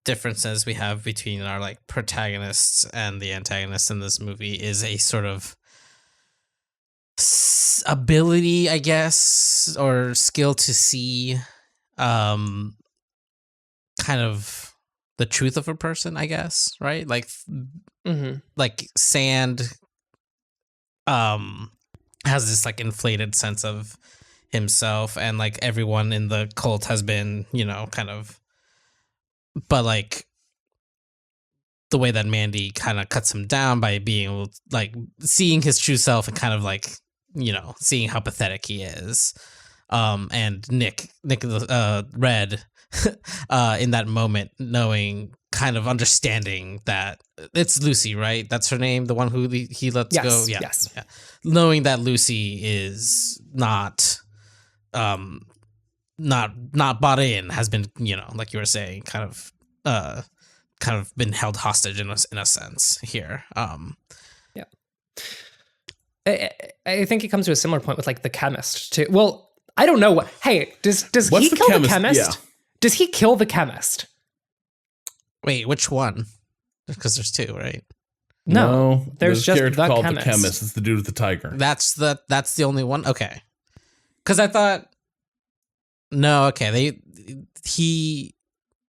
differences we have between our like protagonists and the antagonists in this movie is a sort of ability, I guess, or skill to see kind of the truth of a person, I guess, right? Like like Sand has this like inflated sense of himself, and like everyone in the cult has been, kind of, but like the way that Mandy kind of cuts him down by being able to, like, seeing his true self and kind of like, seeing how pathetic he is. And Nick Red in that moment, knowing, kind of understanding that it's Lucy, right? That's her name, the one who he lets go. Yeah. Yes. Yeah. Knowing that Lucy is not bought in, has been, like you were saying, kind of been held hostage in a sense here. Yeah. I think it comes to a similar point with like the chemist too. Well, I don't know what. Hey, does he kill the chemist? Yeah. Does he kill the chemist? Wait, which one? Because there's two, right? No, there's just the called chemist. The chemist. It's the dude with the tiger. That's the only one. Okay, because I thought, no, okay,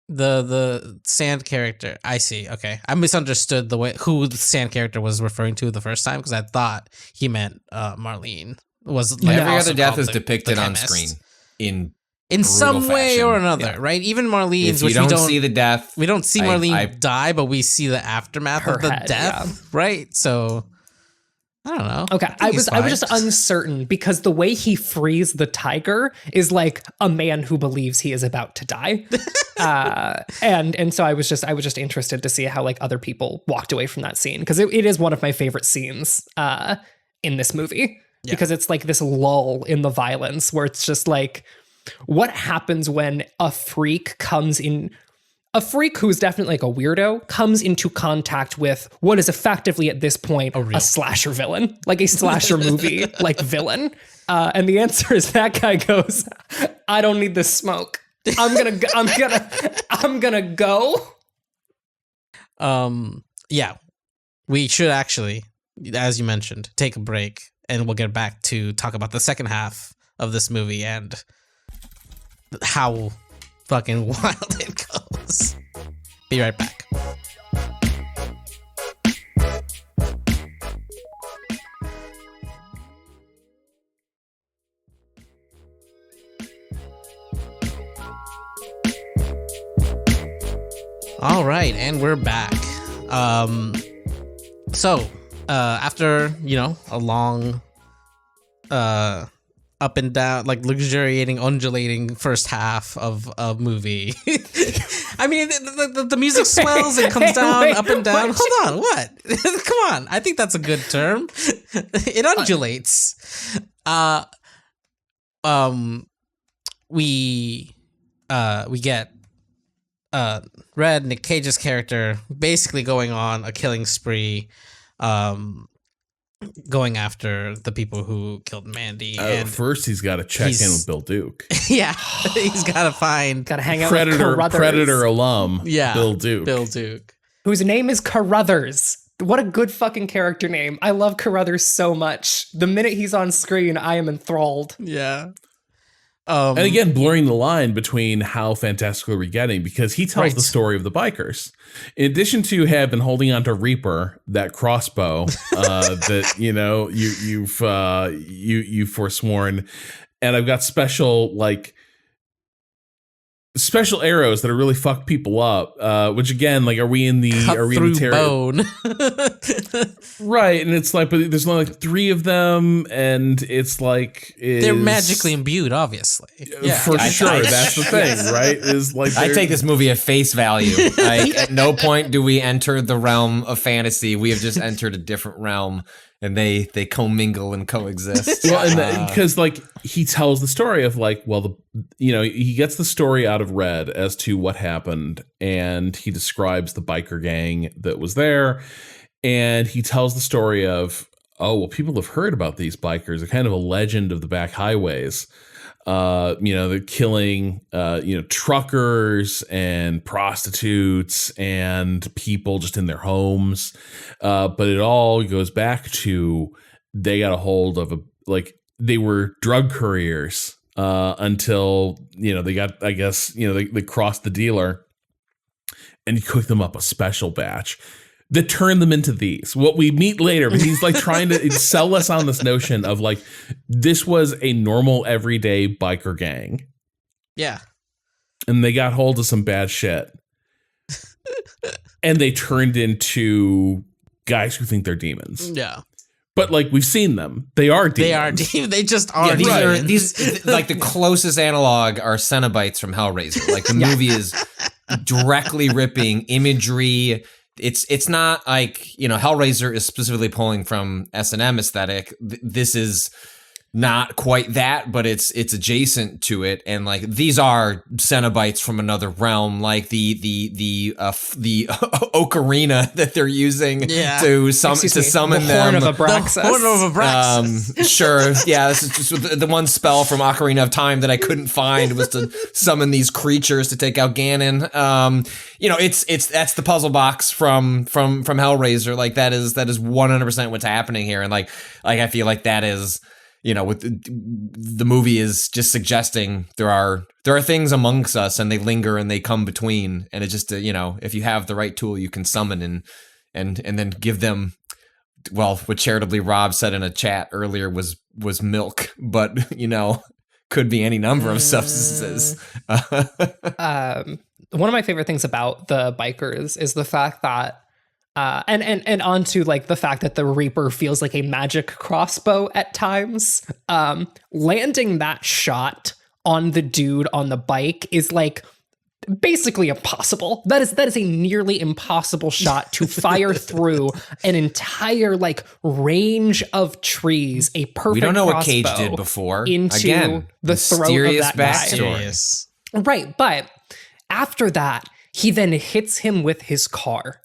The sand character. I see. Okay, I misunderstood who the sand character was referring to the first time because I thought he meant Marlene. Was like every other death is depicted on screen in some way fashion. or another, right? Even Marlene's, which we don't see the death. We don't see Marlene die, but we see the aftermath of the death, right? So I don't know. Okay, I was just uncertain because the way he frees the tiger is like a man who believes he is about to die, and so I was just interested to see how like other people walked away from that scene because it is one of my favorite scenes in this movie because it's like this lull in the violence where it's just like what happens when a freak comes in. A freak who's definitely like a weirdo comes into contact with what is effectively at this point a slasher villain, like a slasher movie like villain. And the answer is that guy goes, "I don't need this smoke. I'm gonna go." Yeah, we should actually, as you mentioned, take a break, and we'll get back to talk about the second half of this movie and how fucking wild it goes. Be right back. All right, and we're back. So after a long up and down, like luxuriating, undulating first half of a movie. I mean, the music swells and comes down, up and down. Hold on, what? Come on, I think that's a good term. It undulates. We get Red, Nick Cage's character, basically going on a killing spree. Going after the people who killed Mandy. And first, he's got to check in with Bill Duke. Yeah, he's got to hang out with Carruthers. Predator alum. Yeah, Bill Duke, whose name is Carruthers. What a good fucking character name! I love Carruthers so much. The minute he's on screen, I am enthralled. Yeah. And again, blurring the line between how fantastical we're getting because he tells the story of the bikers. In addition to have been holding on to Reaper, that crossbow that you've forsworn, and I've got special arrows that are really fuck people up. Which again, like, are we in the bone? Right, and it's like, but there's only like 3 of them, and it's like they're magically imbued, obviously. Yeah, for sure. That's the thing, right? Is like I take this movie at face value. Like, at no point do we enter the realm of fantasy. We have just entered a different realm. And they commingle and coexist. Well, because like he tells the story of like, well, he gets the story out of Red as to what happened, and he describes the biker gang that was there, and he tells the story of, oh, well, people have heard about these bikers, a kind of a legend of the back highways. They're killing, truckers and prostitutes and people just in their homes. But it all goes back to they got a hold of they were drug couriers until, they got, I guess, they crossed the dealer and he cooked them up a special batch that turned them into these. What we meet later, but he's like trying to sell us on this notion of like, this was a normal everyday biker gang. Yeah. And they got hold of some bad shit. And they turned into guys who think they're demons. Yeah. But like, we've seen them. They are demons. They are demons. They just are demons. These like the closest analog are Cenobites from Hellraiser. Like the movie is directly ripping imagery. It's not like, Hellraiser is specifically pulling from S&M aesthetic. This is not quite that, but it's adjacent to it. And like, these are Cenobites from another realm, like the ocarina that they're using to summon the them. Horn of Abraxas. The Horn of Abraxas. Sure. Yeah. This is just the one spell from Ocarina of Time that I couldn't find was to summon these creatures to take out Ganon. That's the puzzle box from Hellraiser. Like that is 100% what's happening here. And like I feel like that is, with the movie is just suggesting there are things amongst us and they linger and they come between, and it's just if you have the right tool you can summon and then give them, well, what charitably Rob said in a chat earlier was milk, but could be any number of substances. One of my favorite things about the bikers is the fact that and onto like the fact that the Reaper feels like a magic crossbow at times. Landing that shot on the dude on the bike is like basically impossible. That is a nearly impossible shot to fire through an entire like range of trees. A perfect we don't know what crossbow Cage did before. Into Again, the throat of that backstory. guy. Right, but after that, he then hits him with his car.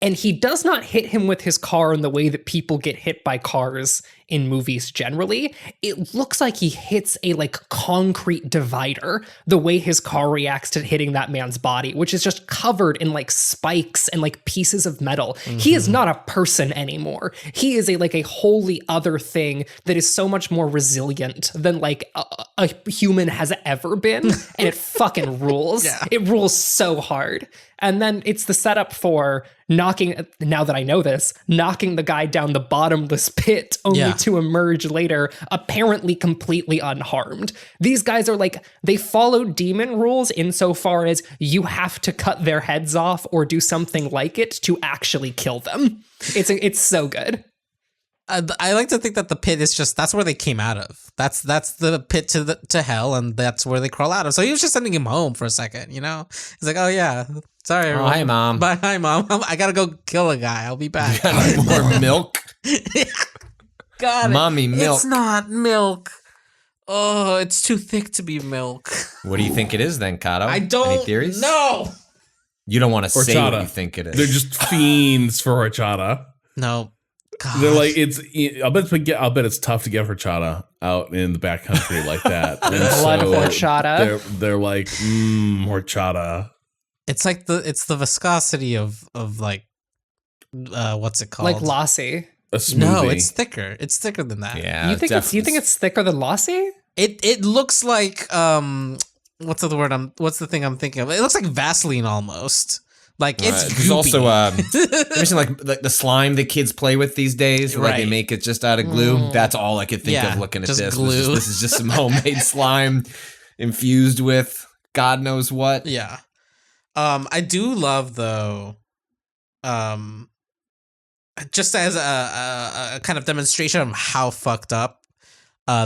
And he does not hit him with his car in the way that people get hit by cars in movies generally. It looks like he hits a like concrete divider, the way his car reacts to hitting that man's body, which is just covered in like spikes and like pieces of metal. Mm-hmm. He is not a person anymore. He is a wholly other thing that is so much more resilient than like a human has ever been. And it fucking rules. Yeah. It rules so hard. And then it's the setup for knocking the guy down the bottomless pit only to emerge later, apparently completely unharmed. These guys are like, they follow demon rules insofar as you have to cut their heads off or do something like it to actually kill them. It's so good. I like to think that the pit is that's where they came out of. That's the pit to hell, and that's where they crawl out of. So he was just sending him home for a second, He's like, oh yeah, sorry everyone. Hi mom. Bye, hi mom. I gotta go kill a guy. I'll be back. More milk. Got it. Mommy, milk. It's not milk. Oh, it's too thick to be milk. What do you think it is then, Kato? I don't. Any theories? No. You don't want to say what you think it is. They're just fiends for horchata. No. God. They're like, I'll bet it's tough to get horchata out in the backcountry like that. Blood horchata. They're like, horchata. It's like the viscosity of like what's it called? Like lassi. A smoothie. No, it's thicker. It's thicker than that. Yeah. You think it's thicker than lassi? It looks like what's the thing I'm thinking of? It looks like Vaseline almost. Like it's there's also like the slime that kids play with these days, where they make it just out of glue. That's all I could think of looking at this. Glue. This is just some homemade slime infused with God knows what. Yeah. I do love though, just as a kind of demonstration of how fucked up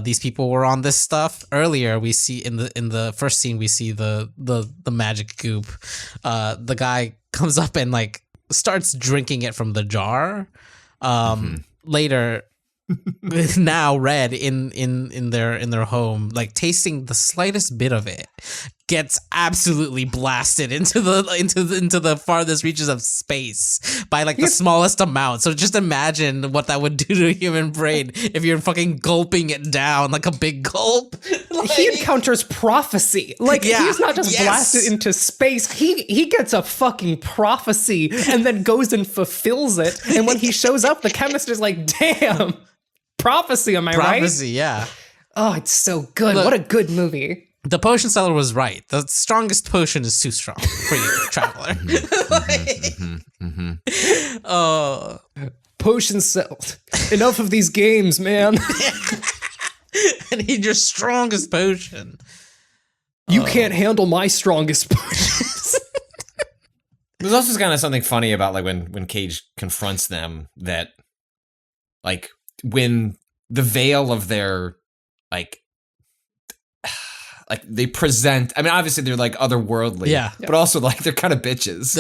these people were on this stuff. Earlier, we see in the first scene, we see the magic goop. The guy comes up and like starts drinking it from the jar. Later, now Red in their home, like tasting the slightest bit of it, gets absolutely blasted into the farthest reaches of space by like the smallest amount. So just imagine what that would do to a human brain if you're fucking gulping it down like a big gulp. Like, he encounters prophecy. Like he's not just blasted into space. He gets a fucking prophecy and then goes and fulfills it. And when he shows up, the chemist is like, damn, prophecy, am I right? Prophecy, yeah. Oh, it's so good. Look, what a good movie. The potion seller was right. The strongest potion is too strong for you, traveler. Oh, potion sold. Enough of these games, man. I need your strongest potion. You can't handle my strongest potions. There's also kind of something funny about like when Cage confronts them, that like when the veil of their like they present, I mean, obviously they're like otherworldly, but also like they're kind of bitches.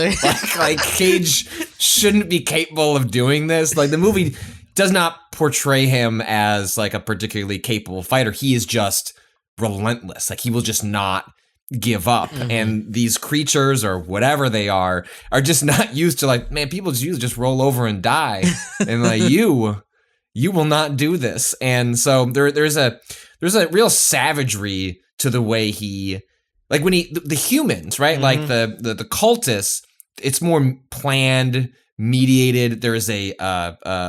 like Cage shouldn't be capable of doing this. Like the movie does not portray him as like a particularly capable fighter. He is just relentless. Like he will just not give up. And these creatures or whatever they are just not used to like, man, people just roll over and die. And like you will not do this. And so there's a real savagery to the way he, like when the humans, right? Like the cultists, it's more planned, mediated. There is a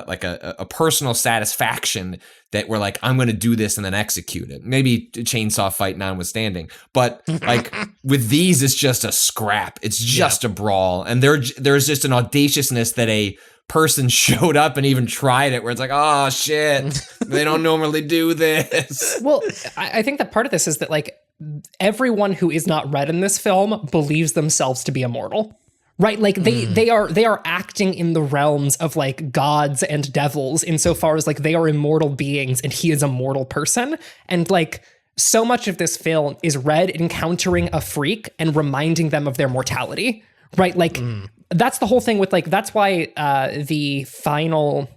like a personal satisfaction that we're like, I'm going to do this and then execute it. Maybe a chainsaw fight notwithstanding, but like with these, it's just a scrap. It's just a brawl, and there's just an audaciousness that a person showed up and even tried it, where it's like, oh shit, they don't normally do this. Well, I think that part of this is that like everyone who is not Red in this film believes themselves to be immortal. Right, like they are acting in the realms of like gods and devils insofar as like they are immortal beings and he is a mortal person. And like so much of this film is Red encountering a freak and reminding them of their mortality. Right, like that's the whole thing with like, that's why the final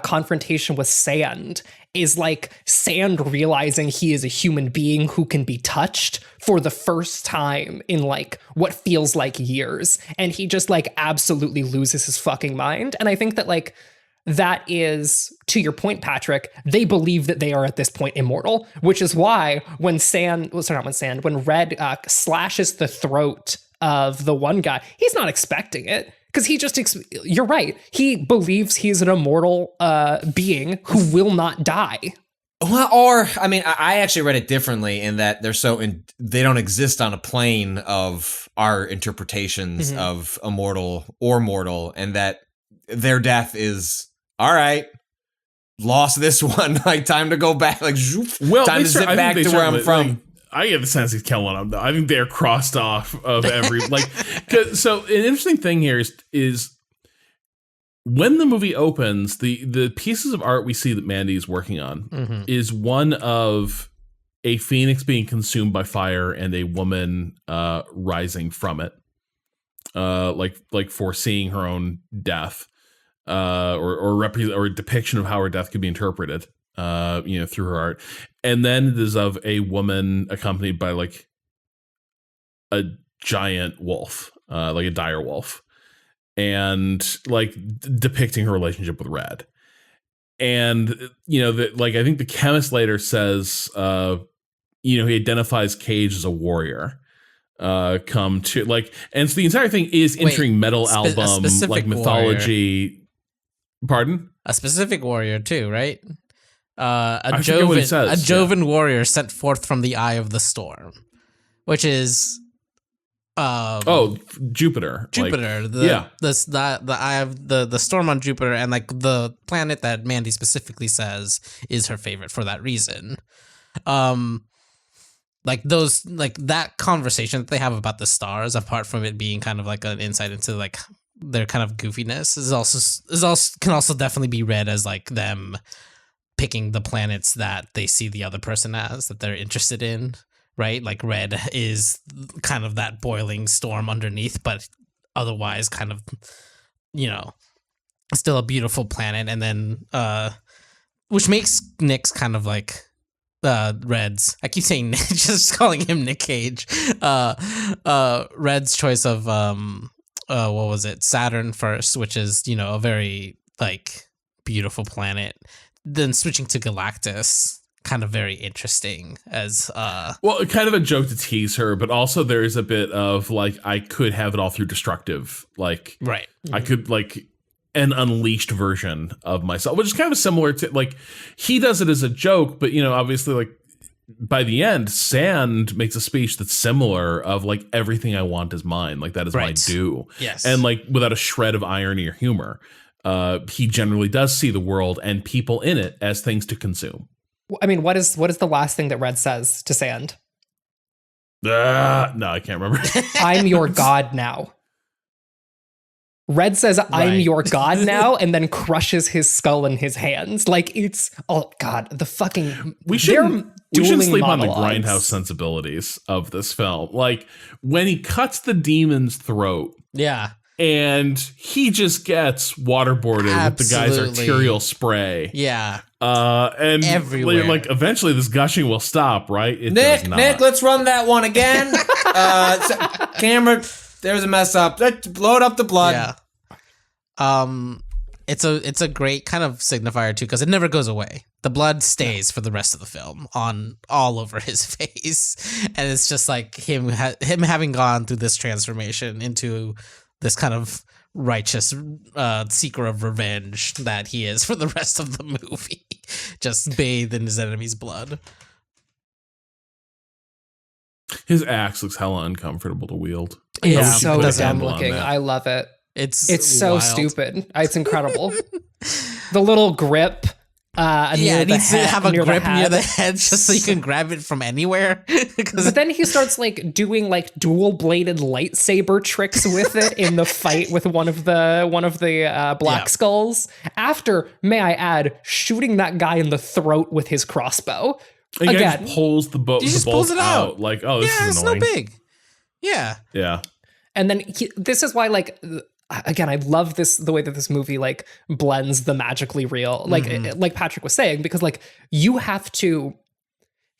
confrontation with Sand is like Sand realizing he is a human being who can be touched for the first time in like what feels like years. And he just like absolutely loses his fucking mind. And I think that like that is, to your point, Patrick, they believe that they are at this point immortal, which is why when when Red slashes the throat of the one guy, he's not expecting it. Because he just, you're right. He believes he's an immortal being who will not die. Well, or, I mean, I actually read it differently in that they don't exist on a plane of our interpretations of immortal or mortal, and that their death is, all right, lost this one, like time to go back, like, time to zip back to where I'm from. Like, I get the sense he's killing them, though. I think they're crossed off of every like. So an interesting thing here is when the movie opens, the pieces of art we see that Mandy is working on is one of a phoenix being consumed by fire and a woman rising from it, like foreseeing her own death, or a depiction of how her death could be interpreted. Through her art. And then it is of a woman accompanied by like a giant wolf, like a dire wolf, and like depicting her relationship with Red. And, I think the chemist later says, he identifies Cage as a warrior. And so the entire thing is entering metal album, like mythology. Warrior. Pardon? A specific warrior too, right? A Jovan Jovan warrior sent forth from the eye of the storm, which is Jupiter. The eye of the storm on Jupiter, and like the planet that Mandy specifically says is her favorite for that reason. Like that conversation that they have about the stars, apart from it being kind of like an insight into like their kind of goofiness, can also definitely be read as like them picking the planets that they see the other person as, that they're interested in, right? Like Red is kind of that boiling storm underneath, but otherwise kind of, still a beautiful planet. And then, which makes Nick's kind of like Red's, I keep saying Nick, just calling him Nick Cage, Red's choice of, what was it? Saturn first, which is, a very like beautiful planet. Then switching to Galactus, kind of very interesting as kind of a joke to tease her, but also there is a bit of like, I could have it all through destructive, like right. I could like an unleashed version of myself, which is kind of similar to like he does it as a joke, but obviously like by the end, Sand makes a speech that's similar of like everything I want is mine, like that is my due. Yes, and like without a shred of irony or humor. He generally does see the world and people in it as things to consume. I mean, what is the last thing that Red says to Sand? No, I can't remember. I'm your god now. Red says, I'm your god now, and then crushes his skull in his hands. Like, it's, oh god, the fucking... We shouldn't sleep on the grindhouse sensibilities of this film. Like, when he cuts the demon's throat... Yeah. And he just gets waterboarded with the guy's arterial spray. Yeah. And everywhere. Like eventually this gushing will stop, right? Nick, let's run that one again. Camera, there's a mess up. Load up the blood. Yeah. It's a great kind of signifier too, because it never goes away. The blood stays for the rest of the film on all over his face, and it's just like him having gone through this transformation into this kind of righteous seeker of revenge that he is for the rest of the movie, just bathed in his enemy's blood. His axe looks hella uncomfortable to wield. It's so dumb looking. I love it. It's so wild. Stupid. It's incredible. The little grip. It needs to have a grip near the head just so you can So- grab it from anywhere. But then he starts like doing like dual bladed lightsaber tricks with it in the fight with one of the Black Skulls. After, may I add, shooting that guy in the throat with his crossbow. And he Again, just pulls the bolt. He just pulls it out. Like, oh, this yeah, is it's annoying. no big. Yeah. Yeah. and then this is why like. Again, I love the way that this movie like blends the magically real, like Patrick was saying, because like you have to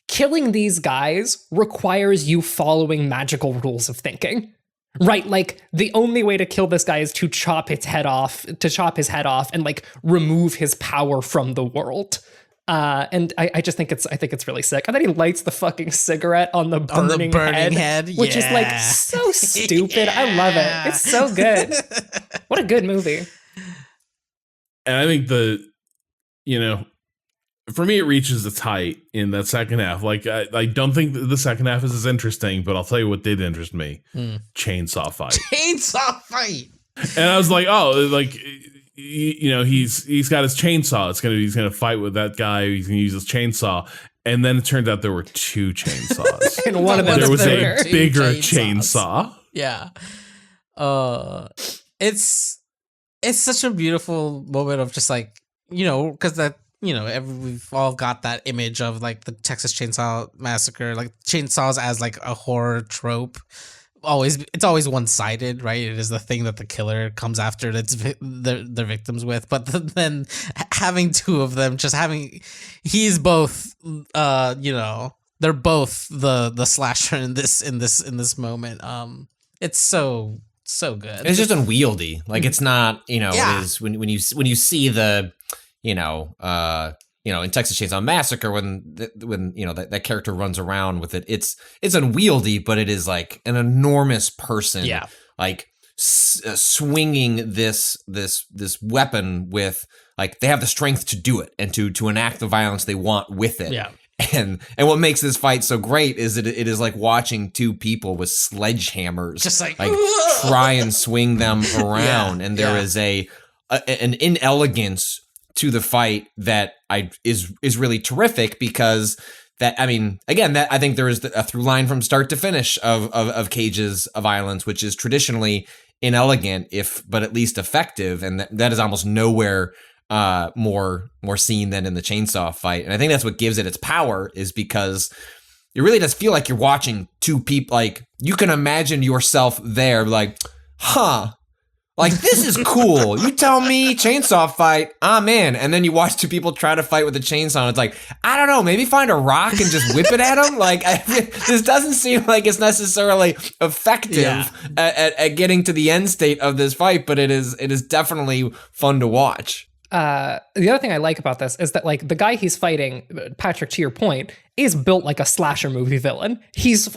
killing these guys requires you following magical rules of thinking, right? Like the only way to kill this guy is to chop his head off, and like remove his power from the world. And I just think it's really sick. And then he lights the fucking cigarette on the burning head, which is like so stupid. I love it. It's so good. What a good movie. And I think for me, it reaches its height in that second half. Like, I don't think that the second half is as interesting, but I'll tell you what did interest me. Chainsaw fight. Chainsaw fight. And I was like, oh, like, he's got his chainsaw. He's gonna fight with that guy. He's gonna use his chainsaw. And then it turned out there were two chainsaws. And one of them there was bigger. a bigger chainsaw. Yeah. It's such a beautiful moment of just like, because that, we've all got that image of like the Texas Chainsaw Massacre, like chainsaws as like a horror trope. It's always one-sided, right? It is the thing that the killer comes after their victims with. But then having two of them, he's both, they're both the slasher in this moment. It's so good. It's just unwieldy. Like it's not, it is when you see the, in Texas Chainsaw Massacre, when that character runs around with it, it's unwieldy, but it is like an enormous person, like swinging this weapon with, like, they have the strength to do it and to enact the violence they want with it. Yeah. And what makes this fight so great is that it is like watching two people with sledgehammers just like try and swing them around, and there is an inelegance to the fight that is really terrific, because that, I mean, again, that I think there is a through line from start to finish of Cage's violence, which is traditionally inelegant, but at least effective, and that is almost nowhere more seen than in the chainsaw fight. And I think that's what gives it its power, is because it really does feel like you're watching two people. Like, you can imagine yourself there, like, like, this is cool. You tell me chainsaw fight, I'm in. And then you watch two people try to fight with a chainsaw, and it's like, I don't know, maybe find a rock and just whip it at them. Like, this doesn't seem like it's necessarily effective at getting to the end state of this fight, but it is definitely fun to watch. The other thing I like about this is that, like, the guy he's fighting, Patrick, to your point, is built like a slasher movie villain. He is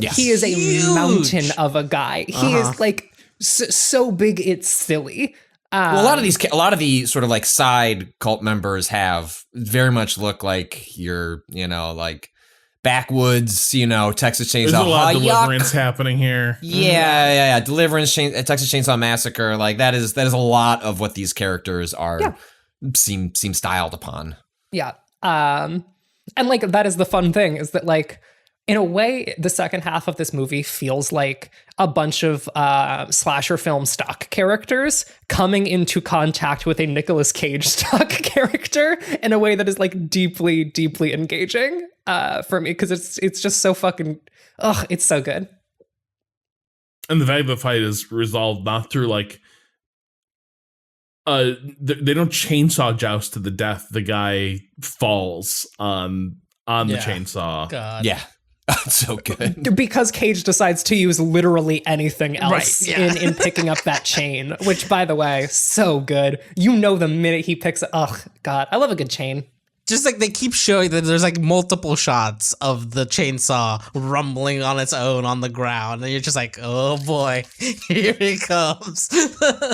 a huge mountain of a guy. He is like so big it's silly. Well, a lot of the sort of like side cult members have very much look like your, like backwoods, Texas Chainsaw. There's a lot of Deliverance happening here. Yeah. Deliverance, Texas Chainsaw Massacre. Like that is a lot of what these characters are seem styled upon. Yeah. And like that is the fun thing, is that, like, in a way, the second half of this movie feels like a bunch of slasher film stock characters coming into contact with a Nicolas Cage stock character in a way that is like deeply, deeply engaging for me, because it's just so fucking, it's so good. And the fact the fight is resolved not through like, they don't chainsaw joust to the death. The guy falls on the chainsaw. God. Yeah. That's so good. Because Cage decides to use literally anything else in picking up that chain, which, by the way, so good. The minute he picks it, God, I love a good chain. just like they keep showing that there's like multiple shots of the chainsaw rumbling on its own on the ground, and you're just like, oh boy, here it comes.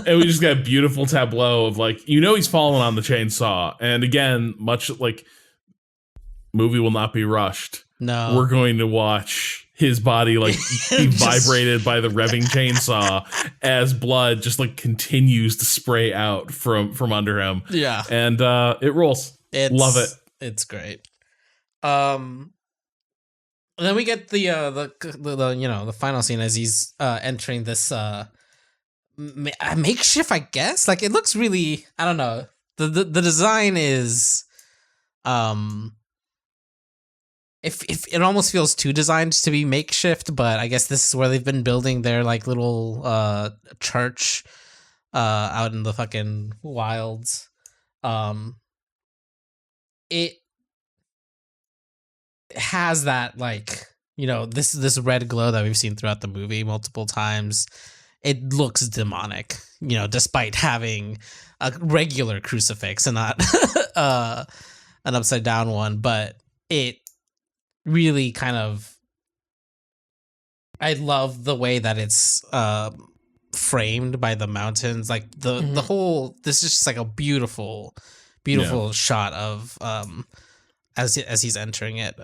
And we just got a beautiful tableau of like, he's falling on the chainsaw, and again, much like movie will not be rushed. No, we're going to watch his body like be vibrated by the revving chainsaw as blood just like continues to spray out from under him. Yeah, and it rolls. Love it. It's great. And then we get the final scene as he's entering this makeshift, I guess. Like, it looks really, I don't know. The design is if it almost feels too designed to be makeshift, but I guess this is where they've been building their like little church out in the fucking wilds. It has that like, this red glow that we've seen throughout the movie multiple times. It looks demonic, despite having a regular crucifix and not an upside down one. But it really kind of, I love the way that it's framed by the mountains. Like the whole, this is just like a beautiful shot of as he's entering it.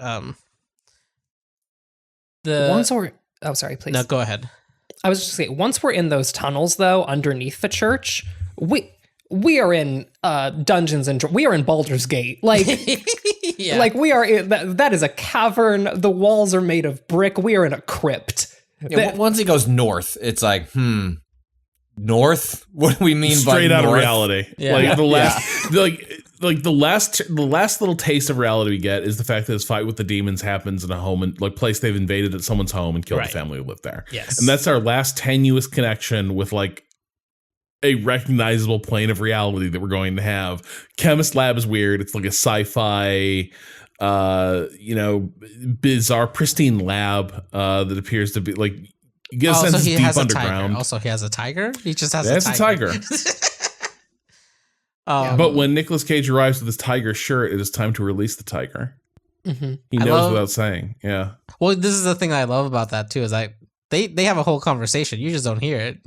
Sorry, please. No, go ahead. I was just saying, once we're in those tunnels though, underneath the church, we are in Dungeons and we are in Baldur's Gate. Like yeah. Like we are that is a cavern. The walls are made of brick. We are in a crypt. Yeah, once he goes north, it's like, north? What do we mean by straight out north? of reality? Yeah. Like the last, like the last little taste of reality we get is the fact that his fight with the demons happens in a home and like place they've invaded at someone's home and killed the family who lived there. Yes, and that's our last tenuous connection with like a recognizable plane of reality that we're going to have. Chemist Lab is weird. It's like a sci-fi, bizarre, pristine lab that appears to be like. You get a sense it's deep underground. Also, he has a tiger. He just has a tiger. But when Nicolas Cage arrives with his tiger shirt, it is time to release the tiger. Mm-hmm. He knows without saying. Yeah. Well, this is the thing I love about that too. Is like they have a whole conversation. You just don't hear it.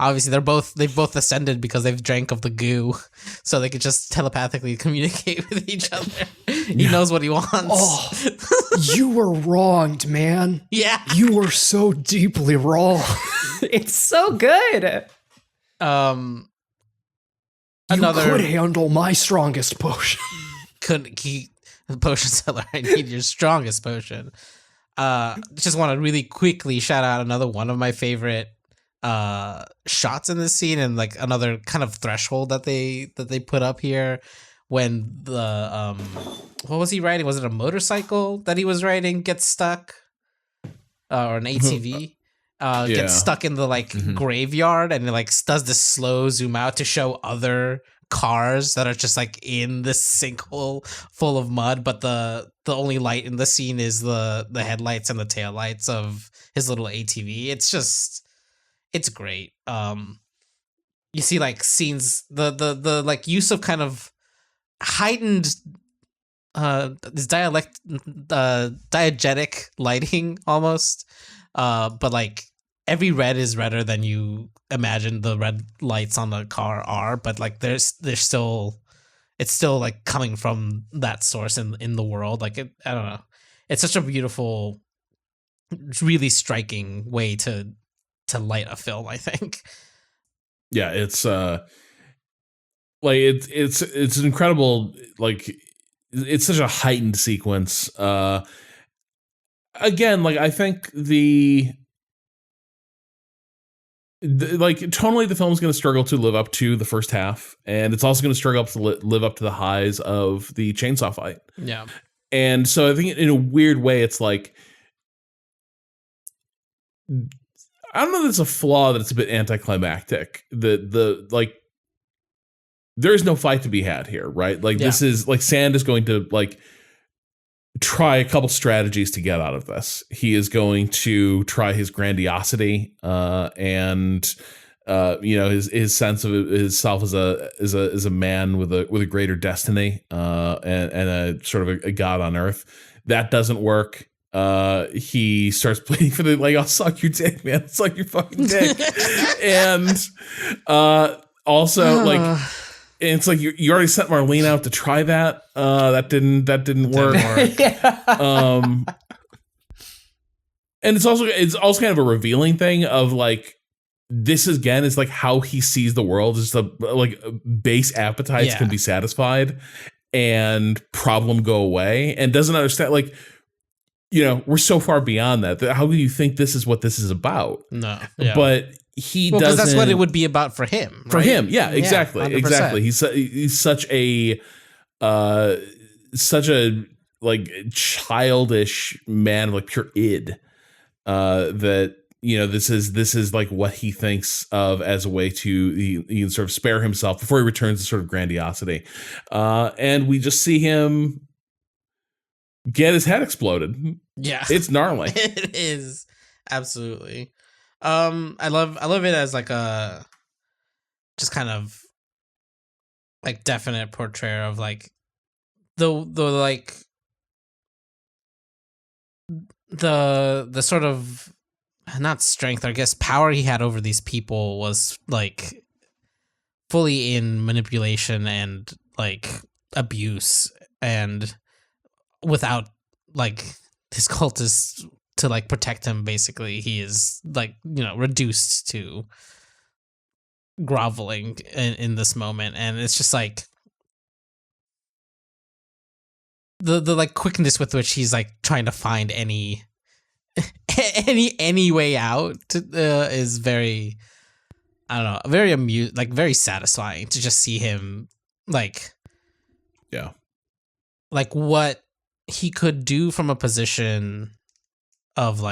Obviously they've both ascended because they've drank of the goo, so they could just telepathically communicate with each other. He knows what he wants. Oh, you were wronged, man. Yeah, you were so deeply wrong. It's so good. You could handle my strongest potion. Potion seller, I need your strongest potion. Just want to really quickly shout out another one of my favorite shots in this scene, and like another kind of threshold that they put up here when the what was he riding? Was it a motorcycle that he was riding gets stuck, or an ATV gets stuck in the graveyard, and it like does this slow zoom out to show other cars that are just like in this sinkhole full of mud, but the only light in the scene is the headlights and the taillights of his little ATV. It's great. You see like scenes, the like use of kind of heightened this diegetic lighting almost, but like every red is redder than you imagine the red lights on the car are, but like there's still, it's still like coming from that source in the world. Like I don't know, it's such a beautiful, really striking way to light a film, I think. Yeah, it's like it's an incredible, like it's such a heightened sequence. Again, like I think like tonally the film is going to struggle to live up to the first half, and it's also going to struggle to live up to the highs of the chainsaw fight. Yeah. And so I think in a weird way it's like, I don't know that it's a flaw, that it's a bit anticlimactic. The like, there's no fight to be had here, right? Like this is like Sand is going to like try a couple strategies to get out of this. He is going to try his grandiosity and his sense of himself as a man with a greater destiny, and a sort of a god on earth. That doesn't work. He starts pleading for I'll suck your dick, man. I'll suck your fucking dick. And also it's like you already sent Marlene out to try that. That didn't work. And it's also kind of a revealing thing of this again is how he sees the world. Just base appetites can be satisfied and problem go away, and doesn't understand we're so far beyond that how do you think this is what this is about? No. Yeah. But he doesn't. Because that's what it would be about for him. For him, yeah, exactly. 100%. Exactly. He's such a childish man of pure id, that this is what he thinks of as a way to he can sort of spare himself before he returns to sort of grandiosity, and we just see him get his head exploded. Yeah, it's gnarly. It is, absolutely. I love it as a just kind of definite portrayal of the sort of, not strength, I guess power he had over these people was fully in manipulation and abuse, and without his cultists to protect him. Basically, he is reduced to groveling in this moment, and it's just the quickness with which he's trying to find any way out is very, I don't know, very very satisfying to just see him what he could do from a position of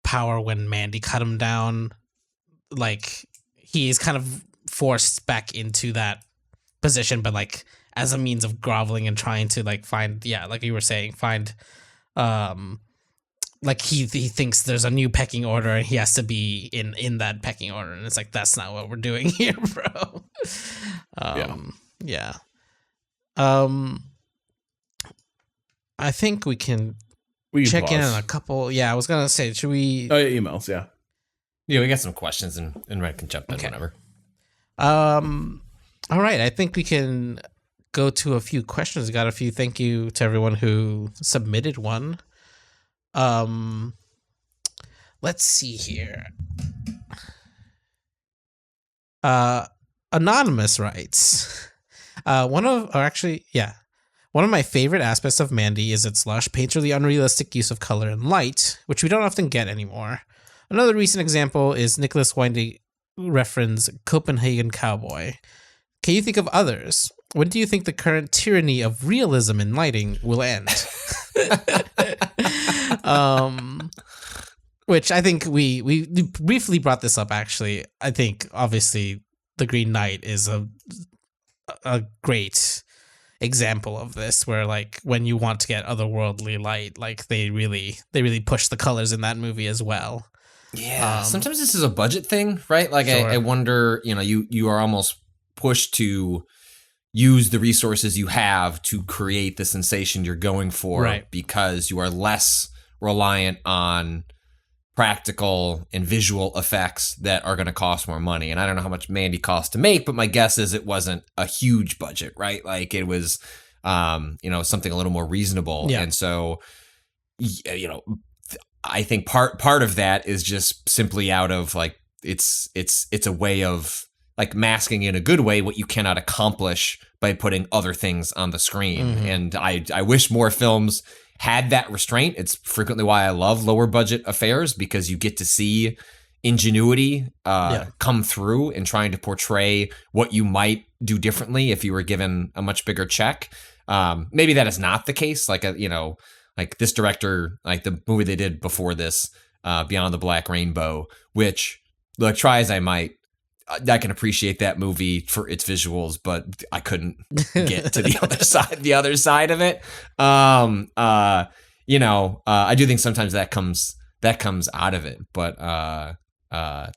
power when Mandy cut him down. He is kind of forced back into that position, but as a means of groveling and trying to find, like you were saying, find he thinks there's a new pecking order and he has to be in that pecking order, and it's that's not what we're doing here, bro. Yeah. I think we can check pause. in on a couple. Yeah, I was gonna say, should we? Oh, yeah, emails. Yeah, we got some questions, and Red can jump in whenever. All right, I think we can go to a few questions. We got a few. Thank you to everyone who submitted one. Let's see here. Anonymous writes, one of my favorite aspects of Mandy is its lush, painterly, unrealistic use of color and light, which we don't often get anymore. Another recent example is Nicolas Winding reference Copenhagen Cowboy. Can you think of others? When do you think the current tyranny of realism in lighting will end? Which I think we briefly brought this up, actually. I think, obviously, The Green Knight is a great example of this, where when you want to get otherworldly light, they really push the colors in that movie as well. Yeah, sometimes this is a budget thing, right? Sure. I wonder, you are almost pushed to use the resources you have to create the sensation you're going for, right, because you are less reliant on practical and visual effects that are going to cost more money. And I don't know how much Mandy cost to make, but my guess is it wasn't a huge budget, right? It was, something a little more reasonable. Yeah. And so, I think part of that is just simply out of it's a way of masking in a good way what you cannot accomplish by putting other things on the screen. Mm-hmm. And I wish more films had that restraint. It's frequently why I love lower budget affairs, because you get to see ingenuity come through in trying to portray what you might do differently if you were given a much bigger check. Maybe that is not the case. This director, the movie they did before this, Beyond the Black Rainbow, which, try as I might, I can appreciate that movie for its visuals, but I couldn't get to the other side of it. I do think sometimes that comes that comes out of it. But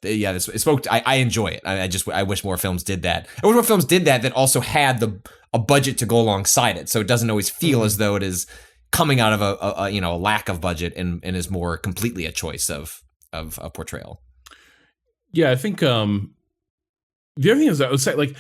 it spoke. I enjoy it. I wish more films did that. I wish more films did that also had a budget to go alongside it, so it doesn't always feel as though it is coming out of a lack of budget and is more completely a choice of a portrayal. Yeah, I think the other thing is I would say, like,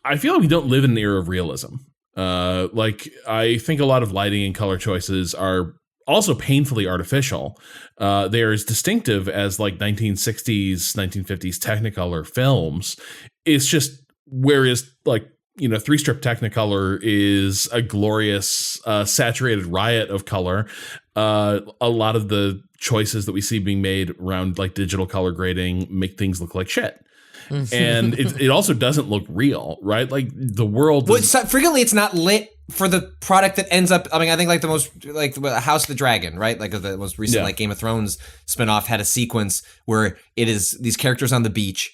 I feel like we don't live in an era of realism. Like, I think a lot of lighting and color choices are also painfully artificial. They are as distinctive as like 1960s, 1950s Technicolor films. It's just, whereas like, three-strip Technicolor is a glorious saturated riot of color. A lot of the choices that we see being made around like digital color grading make things look like shit. And it also doesn't look real, right? Like the world. Well, frequently it's not lit for the product that ends up. I mean, I think like the most like House of the Dragon, right? Like the most recent like Game of Thrones spinoff had a sequence where it is these characters on the beach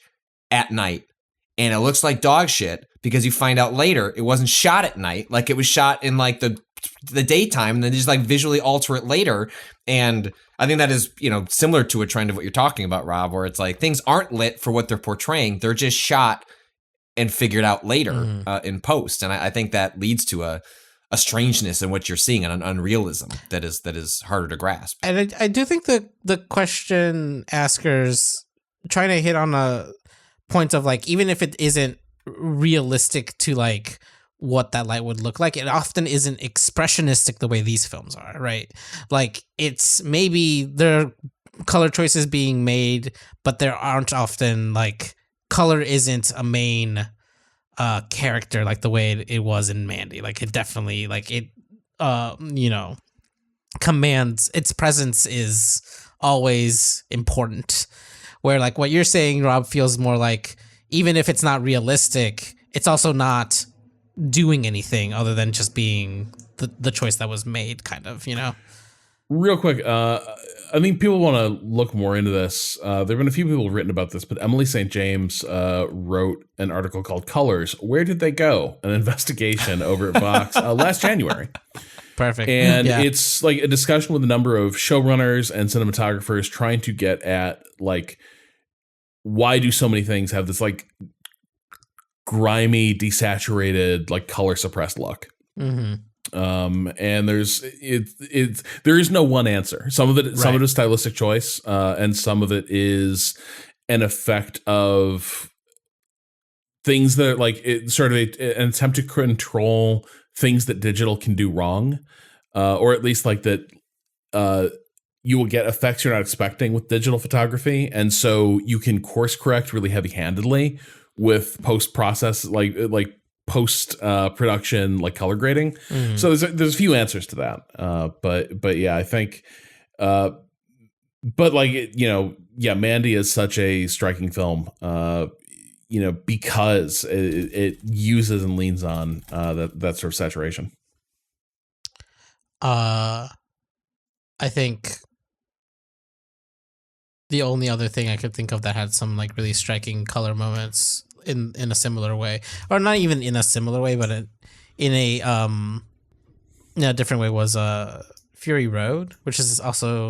at night, and it looks like dog shit because you find out later it wasn't shot at night, like it was shot in like the daytime, and then just like visually alter it later. And I think that is, similar to a trend of what you're talking about, Rob, where it's like things aren't lit for what they're portraying. They're just shot and figured out later in post. And I think that leads to a strangeness in what you're seeing, and an unrealism that is harder to grasp. And I do think that the question askers trying to hit on a point of like, even if it isn't realistic to like what that light would look like, it often isn't expressionistic the way these films are, right? Like, it's maybe there are color choices being made, but there aren't often like color isn't a main character like the way it was in Mandy. Like, it definitely like it commands, its presence is always important, where like what you're saying, Rob, feels more like even if it's not realistic, it's also not doing anything other than just being the choice that was made, kind of, Real quick, I think people want to look more into this. There have been a few people who've written about this, but Emily St. James wrote an article called Colors, Where Did They Go? An investigation over at Vox last January. Perfect. And it's like a discussion with a number of showrunners and cinematographers trying to get at like, why do so many things have this like grimy, desaturated, like color suppressed look? And there is no one answer. Some of it is stylistic choice, and some of it is an effect of things that are like sort of an attempt to control things that digital can do wrong, or at least like that. You will get effects you're not expecting with digital photography, and so you can course correct really heavy-handedly with post-process, like post production, like color grading. So there's a few answers to that. But yeah, I think, but like Mandy is such a striking film. Because it uses and leans on that sort of saturation. I think the only other thing I could think of that had some like really striking color moments in a similar way, or not even in a similar way, but in a different way, was Fury Road, which is also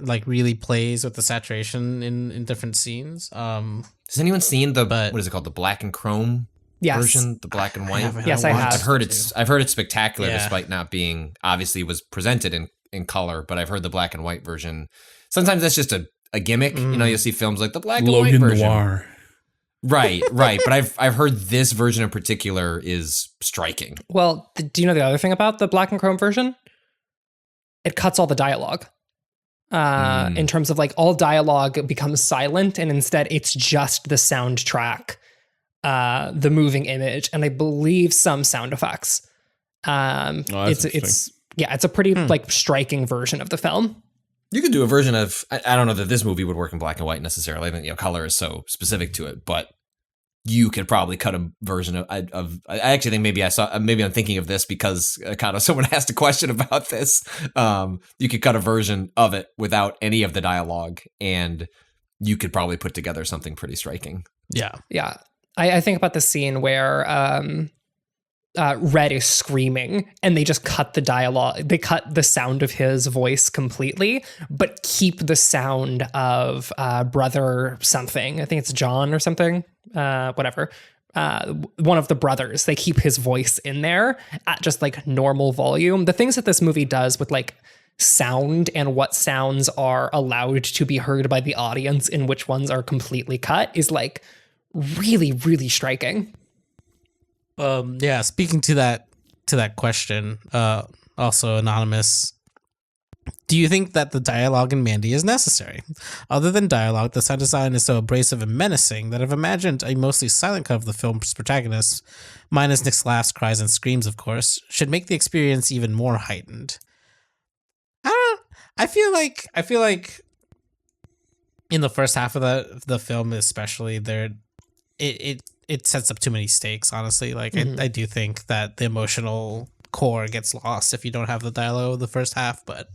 like really plays with the saturation in different scenes. Has anyone seen what is it called, the black and chrome version, the black and white? Yes, I have. I've heard it's spectacular, despite not being, obviously was presented in color, but I've heard the black and white version. Sometimes that's just a gimmick. You'll see films like the black and white version. Noir. Right. But I've heard this version in particular is striking. Well, do you know the other thing about the black and chrome version? It cuts all the dialogue. In terms of like all dialogue becomes silent, and instead it's just the soundtrack, the moving image, and I believe some sound effects. It's a pretty like striking version of the film. You could do a version of, I don't know that this movie would work in black and white necessarily. I mean, color is so specific to it, but you could probably cut a version of I actually think maybe I'm thinking of this because kind of someone asked a question about this. You could cut a version of it without any of the dialogue, and you could probably put together something pretty striking. Yeah. I think about the scene where Red is screaming, and they just cut the dialogue. They cut the sound of his voice completely, but keep the sound of brother something. I think it's John or something. Whatever. One of the brothers. They keep his voice in there at just like normal volume. The things that this movie does with like sound and what sounds are allowed to be heard by the audience and which ones are completely cut is like really, really striking. Yeah, speaking to that question, also anonymous, do you think that the dialogue in Mandy is necessary? Other than dialogue, the sound design is so abrasive and menacing that I've imagined a mostly silent cut of the film's protagonist, minus Nick's laughs, cries, and screams, of course, should make the experience even more heightened. I don't know. I feel like in the first half of the film, especially, it sets up too many stakes, honestly. Like, I do think that the emotional core gets lost if you don't have the dialogue of the first half, but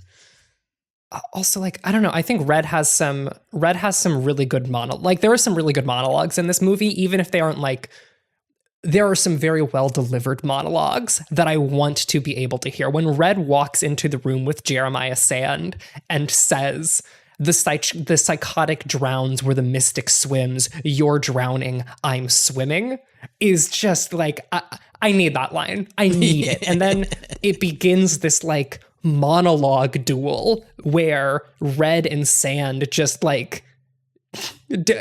also, like, I don't know, I think Red has some really good like, there are some really good monologues in this movie, even if they aren't like, there are some very well delivered monologues that I want to be able to hear. When Red walks into the room with Jeremiah Sand and says, the psychotic drowns where the mystic swims, you're drowning, I'm swimming, is just like, I need that line. I need it. And then it begins this like monologue duel where Red and Sand just like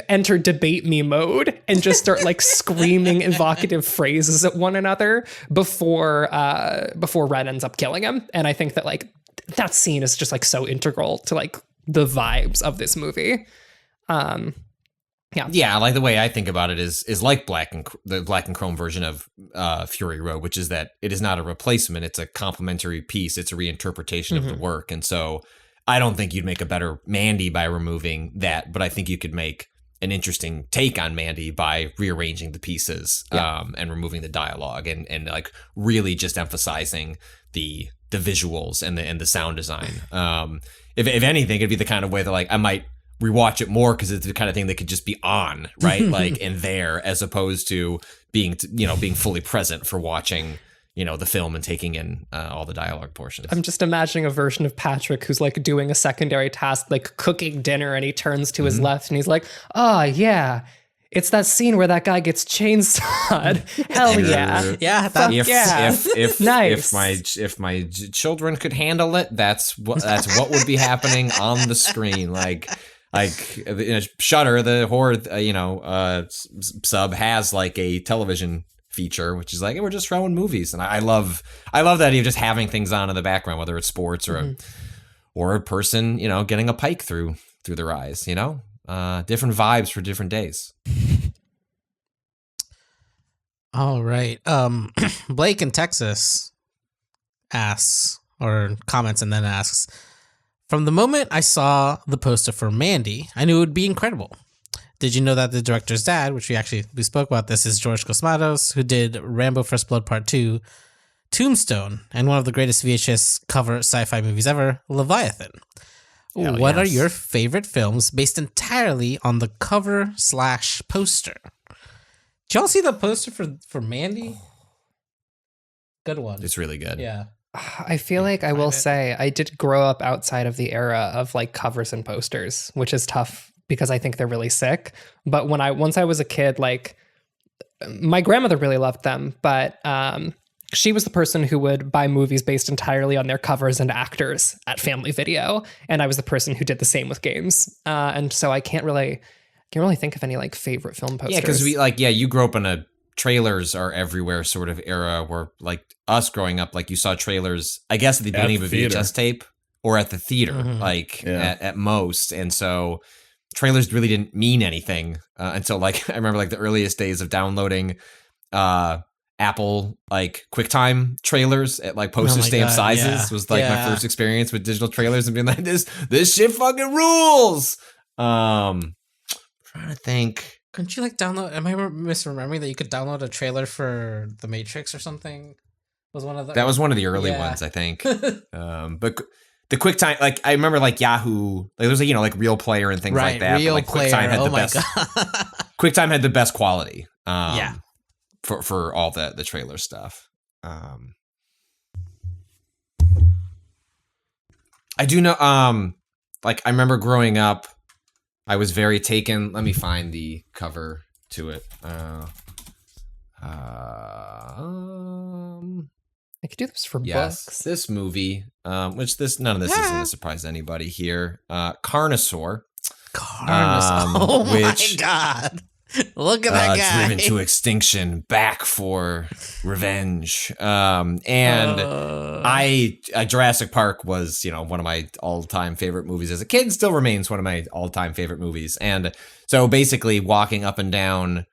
enter debate me mode and just start like screaming evocative phrases at one another before Red ends up killing him. And I think that like that scene is just like so integral to like the vibes of this movie. Yeah, like the way I think about it is like the black and chrome version of Fury Road, which is that it is not a replacement, it's a complementary piece, it's a reinterpretation of the work. And so I don't think you'd make a better Mandy by removing that, but I think you could make an interesting take on Mandy by rearranging the pieces and removing the dialogue and like really just emphasizing the visuals and the sound design. If anything, it'd be the kind of way that like I might rewatch it more because it's the kind of thing that could just be on, right? Like in there, as opposed to being fully present for watching, the film and taking in all the dialogue portions. I'm just imagining a version of Patrick who's like doing a secondary task, like cooking dinner, and he turns to his left and he's like, oh yeah, it's that scene where that guy gets chainsawed. Hell yeah. Yeah. Nice. If my children could handle it, that's what would be happening on the screen. Like Shudder, the horror, sub has like a television feature, which is like, hey, we're just throwing movies. And I love the idea of just having things on in the background, whether it's sports or a person, getting a pike through their eyes, different vibes for different days. All right. Blake in Texas asks or comments and then asks, from the moment I saw the poster for Mandy, I knew it would be incredible. Did you know that the director's dad, which we spoke about this, is Panos Cosmatos, who did Rambo First Blood Part 2, Tombstone, and one of the greatest VHS cover sci-fi movies ever, Leviathan. What are your favorite films based entirely on the cover/poster? Did y'all see the poster for Mandy? Good one. It's really good. Yeah. I feel like I will say I did grow up outside of the era of like covers and posters, which is tough because I think they're really sick. But once I was a kid, like my grandmother really loved them, but she was the person who would buy movies based entirely on their covers and actors at Family Video, and I was the person who did the same with games. And so I can't really think of any like favorite film posters. Yeah, because you grew up in a trailers are everywhere sort of era where like us growing up, like you saw trailers, I guess at the beginning of a VHS tape or at the theater, at most. And so trailers really didn't mean anything until like, I remember like the earliest days of downloading Apple like QuickTime trailers at like postage stamp sizes was like my first experience with digital trailers and being like, this shit fucking rules. Trying to think. Couldn't you like download? Am I misremembering that you could download a trailer for The Matrix or something? Was one of the was one of the early ones, I think. But the QuickTime, like I remember, like Yahoo, like there was like Real Player and things like that. Real but, like, Player. QuickTime had oh the my best. god. QuickTime had the best quality. For all the trailer stuff. I do know, like, I remember growing up, I was very taken. Let me find the cover to it. I could do this for yes, books. This movie, which none of this isn't a surprise to anybody here. Carnosaur. Oh my God. Look at that guy. Driven to extinction, back for revenge. Jurassic Park was, one of my all-time favorite movies as a kid, still remains one of my all-time favorite movies. And so basically walking up and down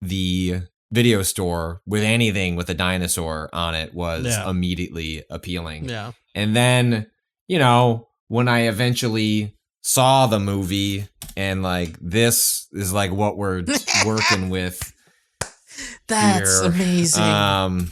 the video store with anything with a dinosaur on it was immediately appealing. Yeah. And then, when I eventually saw the movie and like this is like what we're working with. That's here. amazing.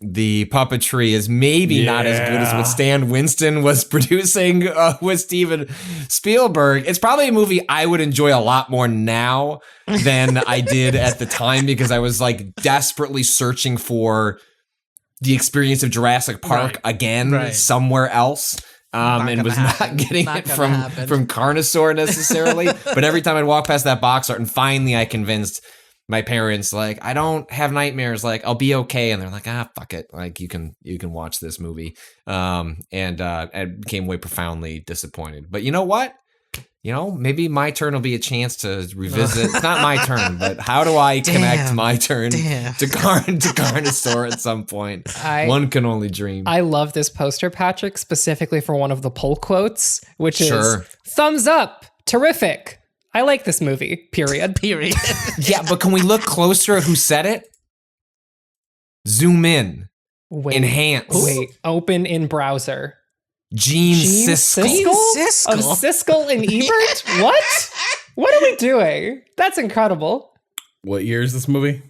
The puppetry is maybe not as good as what Stan Winston was producing with Steven Spielberg. It's probably a movie I would enjoy a lot more now than I did at the time, because I was like desperately searching for the experience of Jurassic Park again somewhere else. And was not getting it from Carnosaur necessarily. But every time I'd walk past that box art, and finally I convinced my parents, like, I don't have nightmares, like, I'll be okay. And they're like, fuck it. Like, you can watch this movie. And I became way profoundly disappointed. But you know what? Maybe my turn will be a chance to revisit. It's not my turn, but how do I connect my turn to Carnosaur at some point? One can only dream. I love this poster, Patrick, specifically for one of the poll quotes, which is thumbs up, terrific. I like this movie, period. Yeah, but can we look closer at who said it? Zoom in. Enhance. Open in browser. Gene Siskel? Of Siskel and Ebert? What? What are we doing? That's incredible. What year is this movie?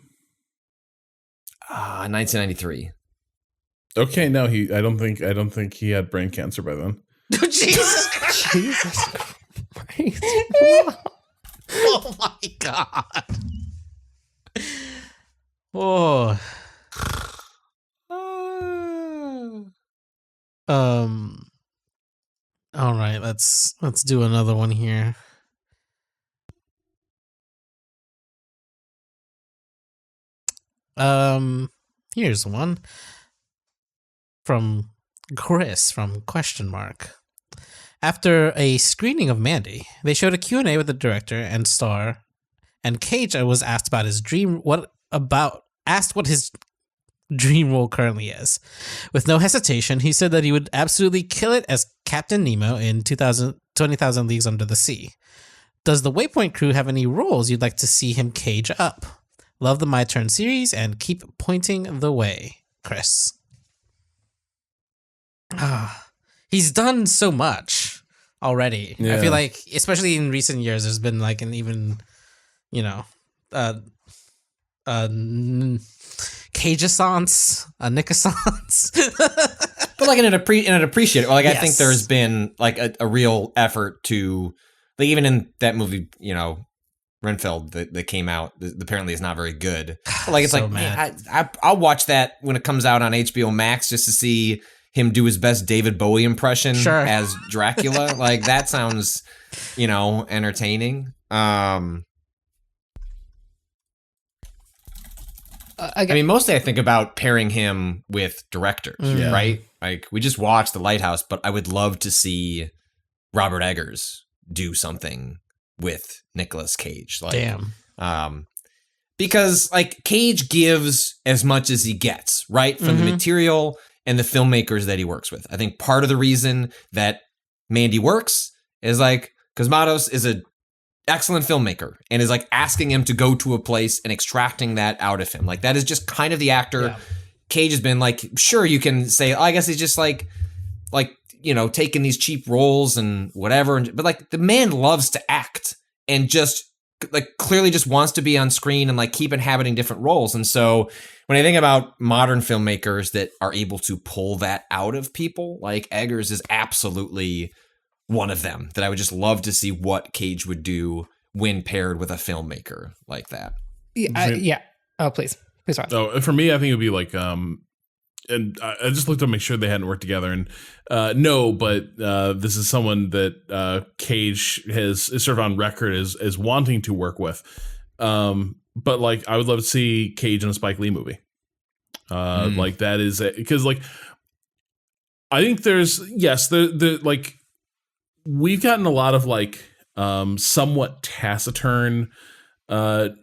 1993. Okay, no, I don't think he had brain cancer by then. Jesus Christ. Oh my God. Oh. All right, let's do another one here. Here's one from Chris from Question Mark. After a screening of Mandy, they showed a Q&A with the director and star, and Cage was asked about his what his dream role currently is. With no hesitation, he said that he would absolutely kill it as Captain Nemo in 20,000 Leagues Under the Sea. Does the Waypoint crew have any roles you'd like to see him cage up? Love the My Turn series and keep pointing the way, Chris. He's done so much already. I feel like, especially in recent years, there's been like an even, Cage-a-sance, a Nick-a-sance. But like in an appreciative, like, yes. I think there's been like a real effort to, like, even in that movie, Renfield that came out, apparently is not very good. But like, it's so like, man, I'll watch that when it comes out on HBO Max just to see him do his best David Bowie impression as Dracula. Like, that sounds, entertaining. I mean, mostly I think about pairing him with directors, right? Like, we just watched The Lighthouse, but I would love to see Robert Eggers do something with Nicolas Cage. Like, damn. Because, like, Cage gives as much as he gets, right? From the material and the filmmakers that he works with. I think part of the reason that Mandy works is, like, Cosmatos is a excellent filmmaker and is like asking him to go to a place and extracting that out of him. Like, that is just kind of the actor. Yeah. Cage has been like, sure, you can say, I guess he's just like, taking these cheap roles and whatever. But like, the man loves to act and just like clearly just wants to be on screen and like keep inhabiting different roles. And so when I think about modern filmmakers that are able to pull that out of people, like, Eggers is absolutely one of them that I would just love to see what Cage would do when paired with a filmmaker like that. Yeah. Oh, please. Rob. So for me, I think it would be like I just looked to make sure they hadn't worked together, and no, but this is someone that Cage is sort of on record as wanting to work with. But like, I would love to see Cage in a Spike Lee movie. Like that is because like I think there's the like we've gotten a lot of like somewhat taciturn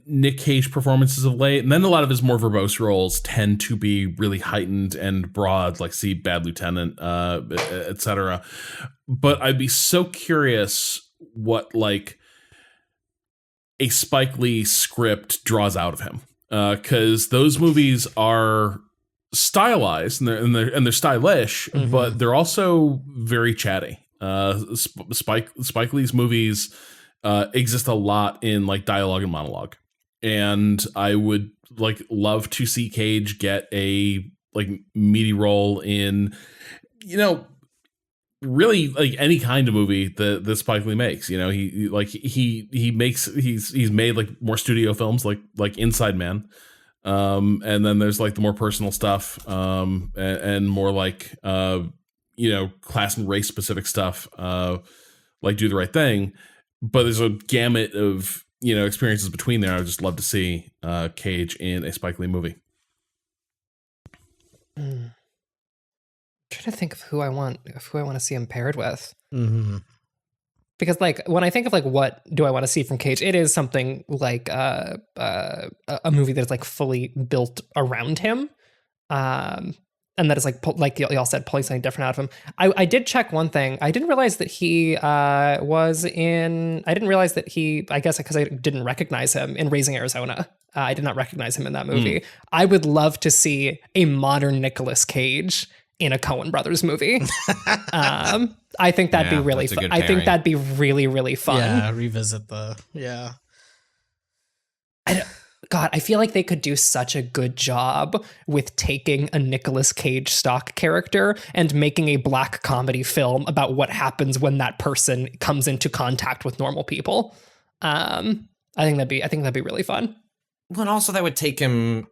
Nick Cage performances of late, and then a lot of his more verbose roles tend to be really heightened and broad, like see Bad Lieutenant, etc. But I'd be so curious what like a Spike Lee script draws out of him, because those movies are stylized and they're stylish, but they're also very chatty. Spike Lee's movies exist a lot in like dialogue and monologue, and I would like love to see Cage get a like meaty role in, you know, really like any kind of movie that Spike Lee makes. You know, he's made like more studio films like Inside Man, and then there's like the more personal stuff, and more like you know, class and race specific stuff, like Do the Right Thing. But there's a gamut of, you know, experiences between there. I would just love to see Cage in a Spike Lee movie. I'm trying to think of who I want to see him paired with. Because like when I think of like what do I want to see from Cage, it is something like a movie that's like fully built around him. And that is like y'all said, pulling something different out of him. I did check one thing. I didn't realize that he I guess because I didn't recognize him in Raising Arizona. I did not recognize him in that movie. I would love to see a modern Nicolas Cage in a Coen Brothers movie. I think that'd be really fun. I think that'd be really, really fun. Yeah, revisit God, I feel like they could do such a good job with taking a Nicolas Cage stock character and making a black comedy film about what happens when that person comes into contact with normal people. I think that'd be really fun. Well, and also that would take him.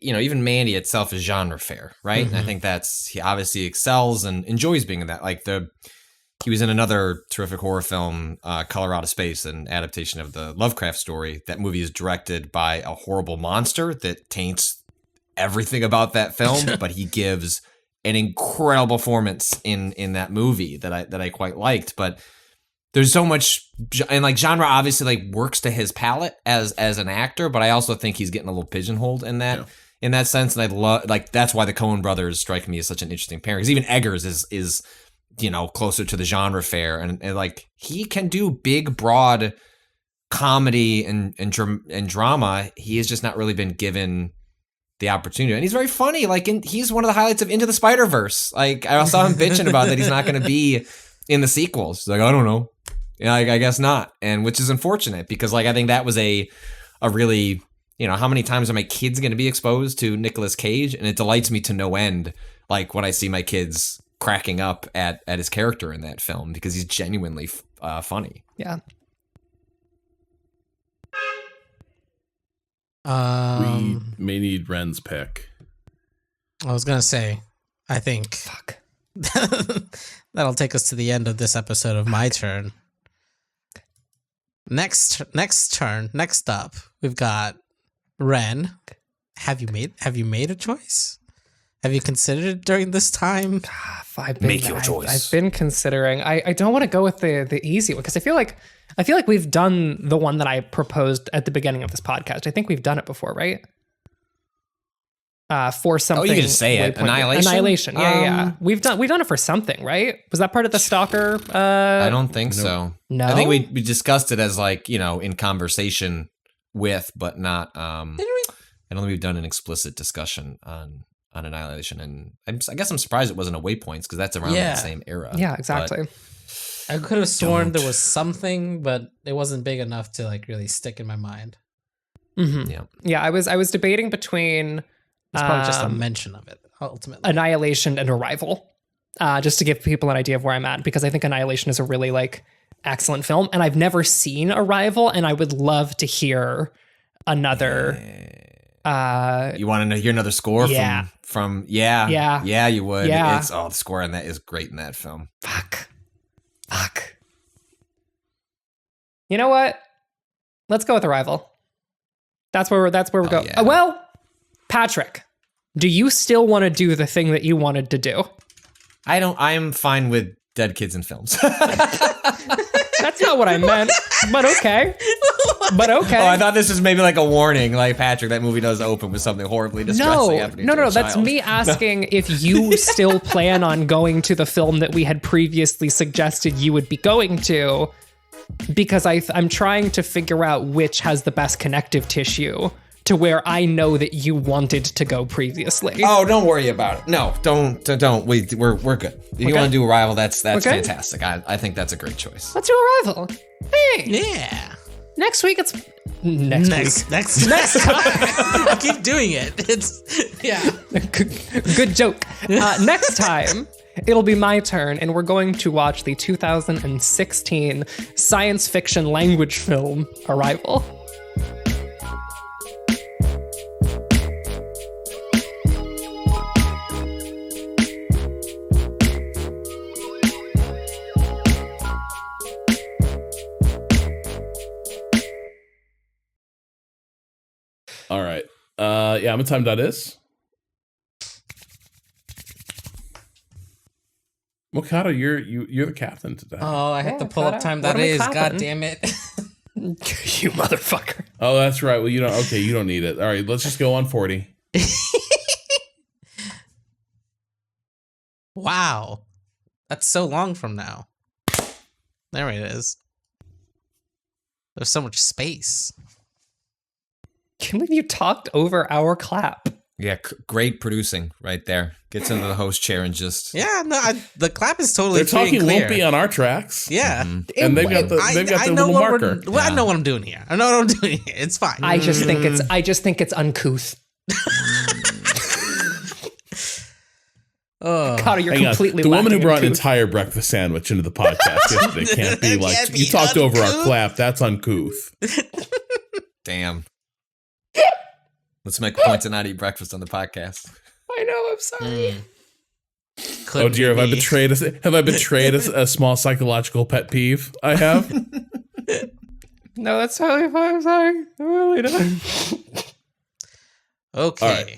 Even Mandy itself is genre fair, right? And I think he obviously excels and enjoys being in that. Like he was in another terrific horror film, Color Out of Space, an adaptation of the Lovecraft story. That movie is directed by a horrible monster that taints everything about that film, but he gives an incredible performance in that movie that I quite liked. But there's so much, and like genre obviously like works to his palate as an actor, but I also think he's getting a little pigeonholed in that in that sense. And I love like that's why the Coen brothers strike me as such an interesting pairing. Because even Eggers is you know, closer to the genre fare, and like he can do big, broad comedy and drama. He has just not really been given the opportunity, and he's very funny. Like he's one of the highlights of Into the Spider-Verse. Like I saw him bitching about that he's not going to be in the sequels. He's like, I don't know, yeah, I guess not, and which is unfortunate because like I think that was a really, you know, how many times are my kids going to be exposed to Nicolas Cage, and it delights me to no end. Like when I see my kids cracking up at his character in that film because he's genuinely funny. Yeah. We may need Ren's pick. I was gonna say, I think that'll take us to the end of this episode of My Turn. Next up, we've got Ren. Have you made a choice? Have you considered it during this time? Make your choice. I've been considering. I don't want to go with the easy one because I feel like we've done the one that I proposed at the beginning of this podcast. I think we've done it before, right? For something. Oh, you can say it. Annihilation. Annihilation. Yeah. We've done it for something, right? Was that part of the Stalker? I don't think so. No. I think we discussed it as like, you know, in conversation with, but not. I don't think we've done an explicit discussion on Annihilation, and I guess I'm surprised it wasn't a Waypoints because that's around the same era. Yeah, exactly. I could have sworn there was something, but it wasn't big enough to like really stick in my mind. Yeah. I was debating between. It's probably just a mention of it ultimately. Annihilation and Arrival, just to give people an idea of where I'm at, because I think Annihilation is a really like excellent film, and I've never seen Arrival, and I would love to hear another You want to hear another score Yeah. from Yeah. Yeah, you would. Yeah. The score on that is great in that film. Fuck. You know what? Let's go with Arrival. That's where we're going. yeah. Well, Patrick, do you still want to do the thing that you wanted to do? I'm fine with dead kids in films. That's not what I meant, but okay. Oh, I thought this was maybe like a warning, like Patrick, that movie does open with something horribly distressing happening. No, to a that's child. me asking if you still plan on going to the film that we had previously suggested you would be going to, because I'm trying to figure out which has the best connective tissue to where I know that you wanted to go previously. Oh, don't worry about it. No, don't. We're good. If you want to do Arrival, that's fantastic. I think that's a great choice. Let's do Arrival. Hey. Yeah. Next week it's next time. I keep doing it. Yeah. Good joke. Next time, it'll be my turn, and we're going to watch the 2016 science fiction language film, Arrival. All right. Yeah, what time that is? Mikado, you're the captain today. Oh, I had to pull up time What that are we is. clapping? God damn it. You motherfucker. Oh, that's right. Well, you don't need it. All right, let's just go on 40. Wow. That's so long from now. There it is. There's so much space. Can't believe you talked over our clap. Yeah, great producing right there. Gets into the host chair and just Yeah, no, the clap is totally They're talking clear. won't be on our tracks. Yeah. And they've got their little marker. I know what I'm doing here. I know what I'm doing here. It's fine. I just think it's uncouth. Carter, you're Hang on. completely The woman who lacking brought an uncouth. entire breakfast sandwich into the podcast yesterday can't be like, Can't be you talked over our uncouth. clap. That's uncouth. damn. Let's make a point to not eat breakfast on the podcast. I know, I'm sorry. Oh dear, have I betrayed a small psychological pet peeve I have? No, that's totally fine. I'm sorry. I really don't. Okay. All right.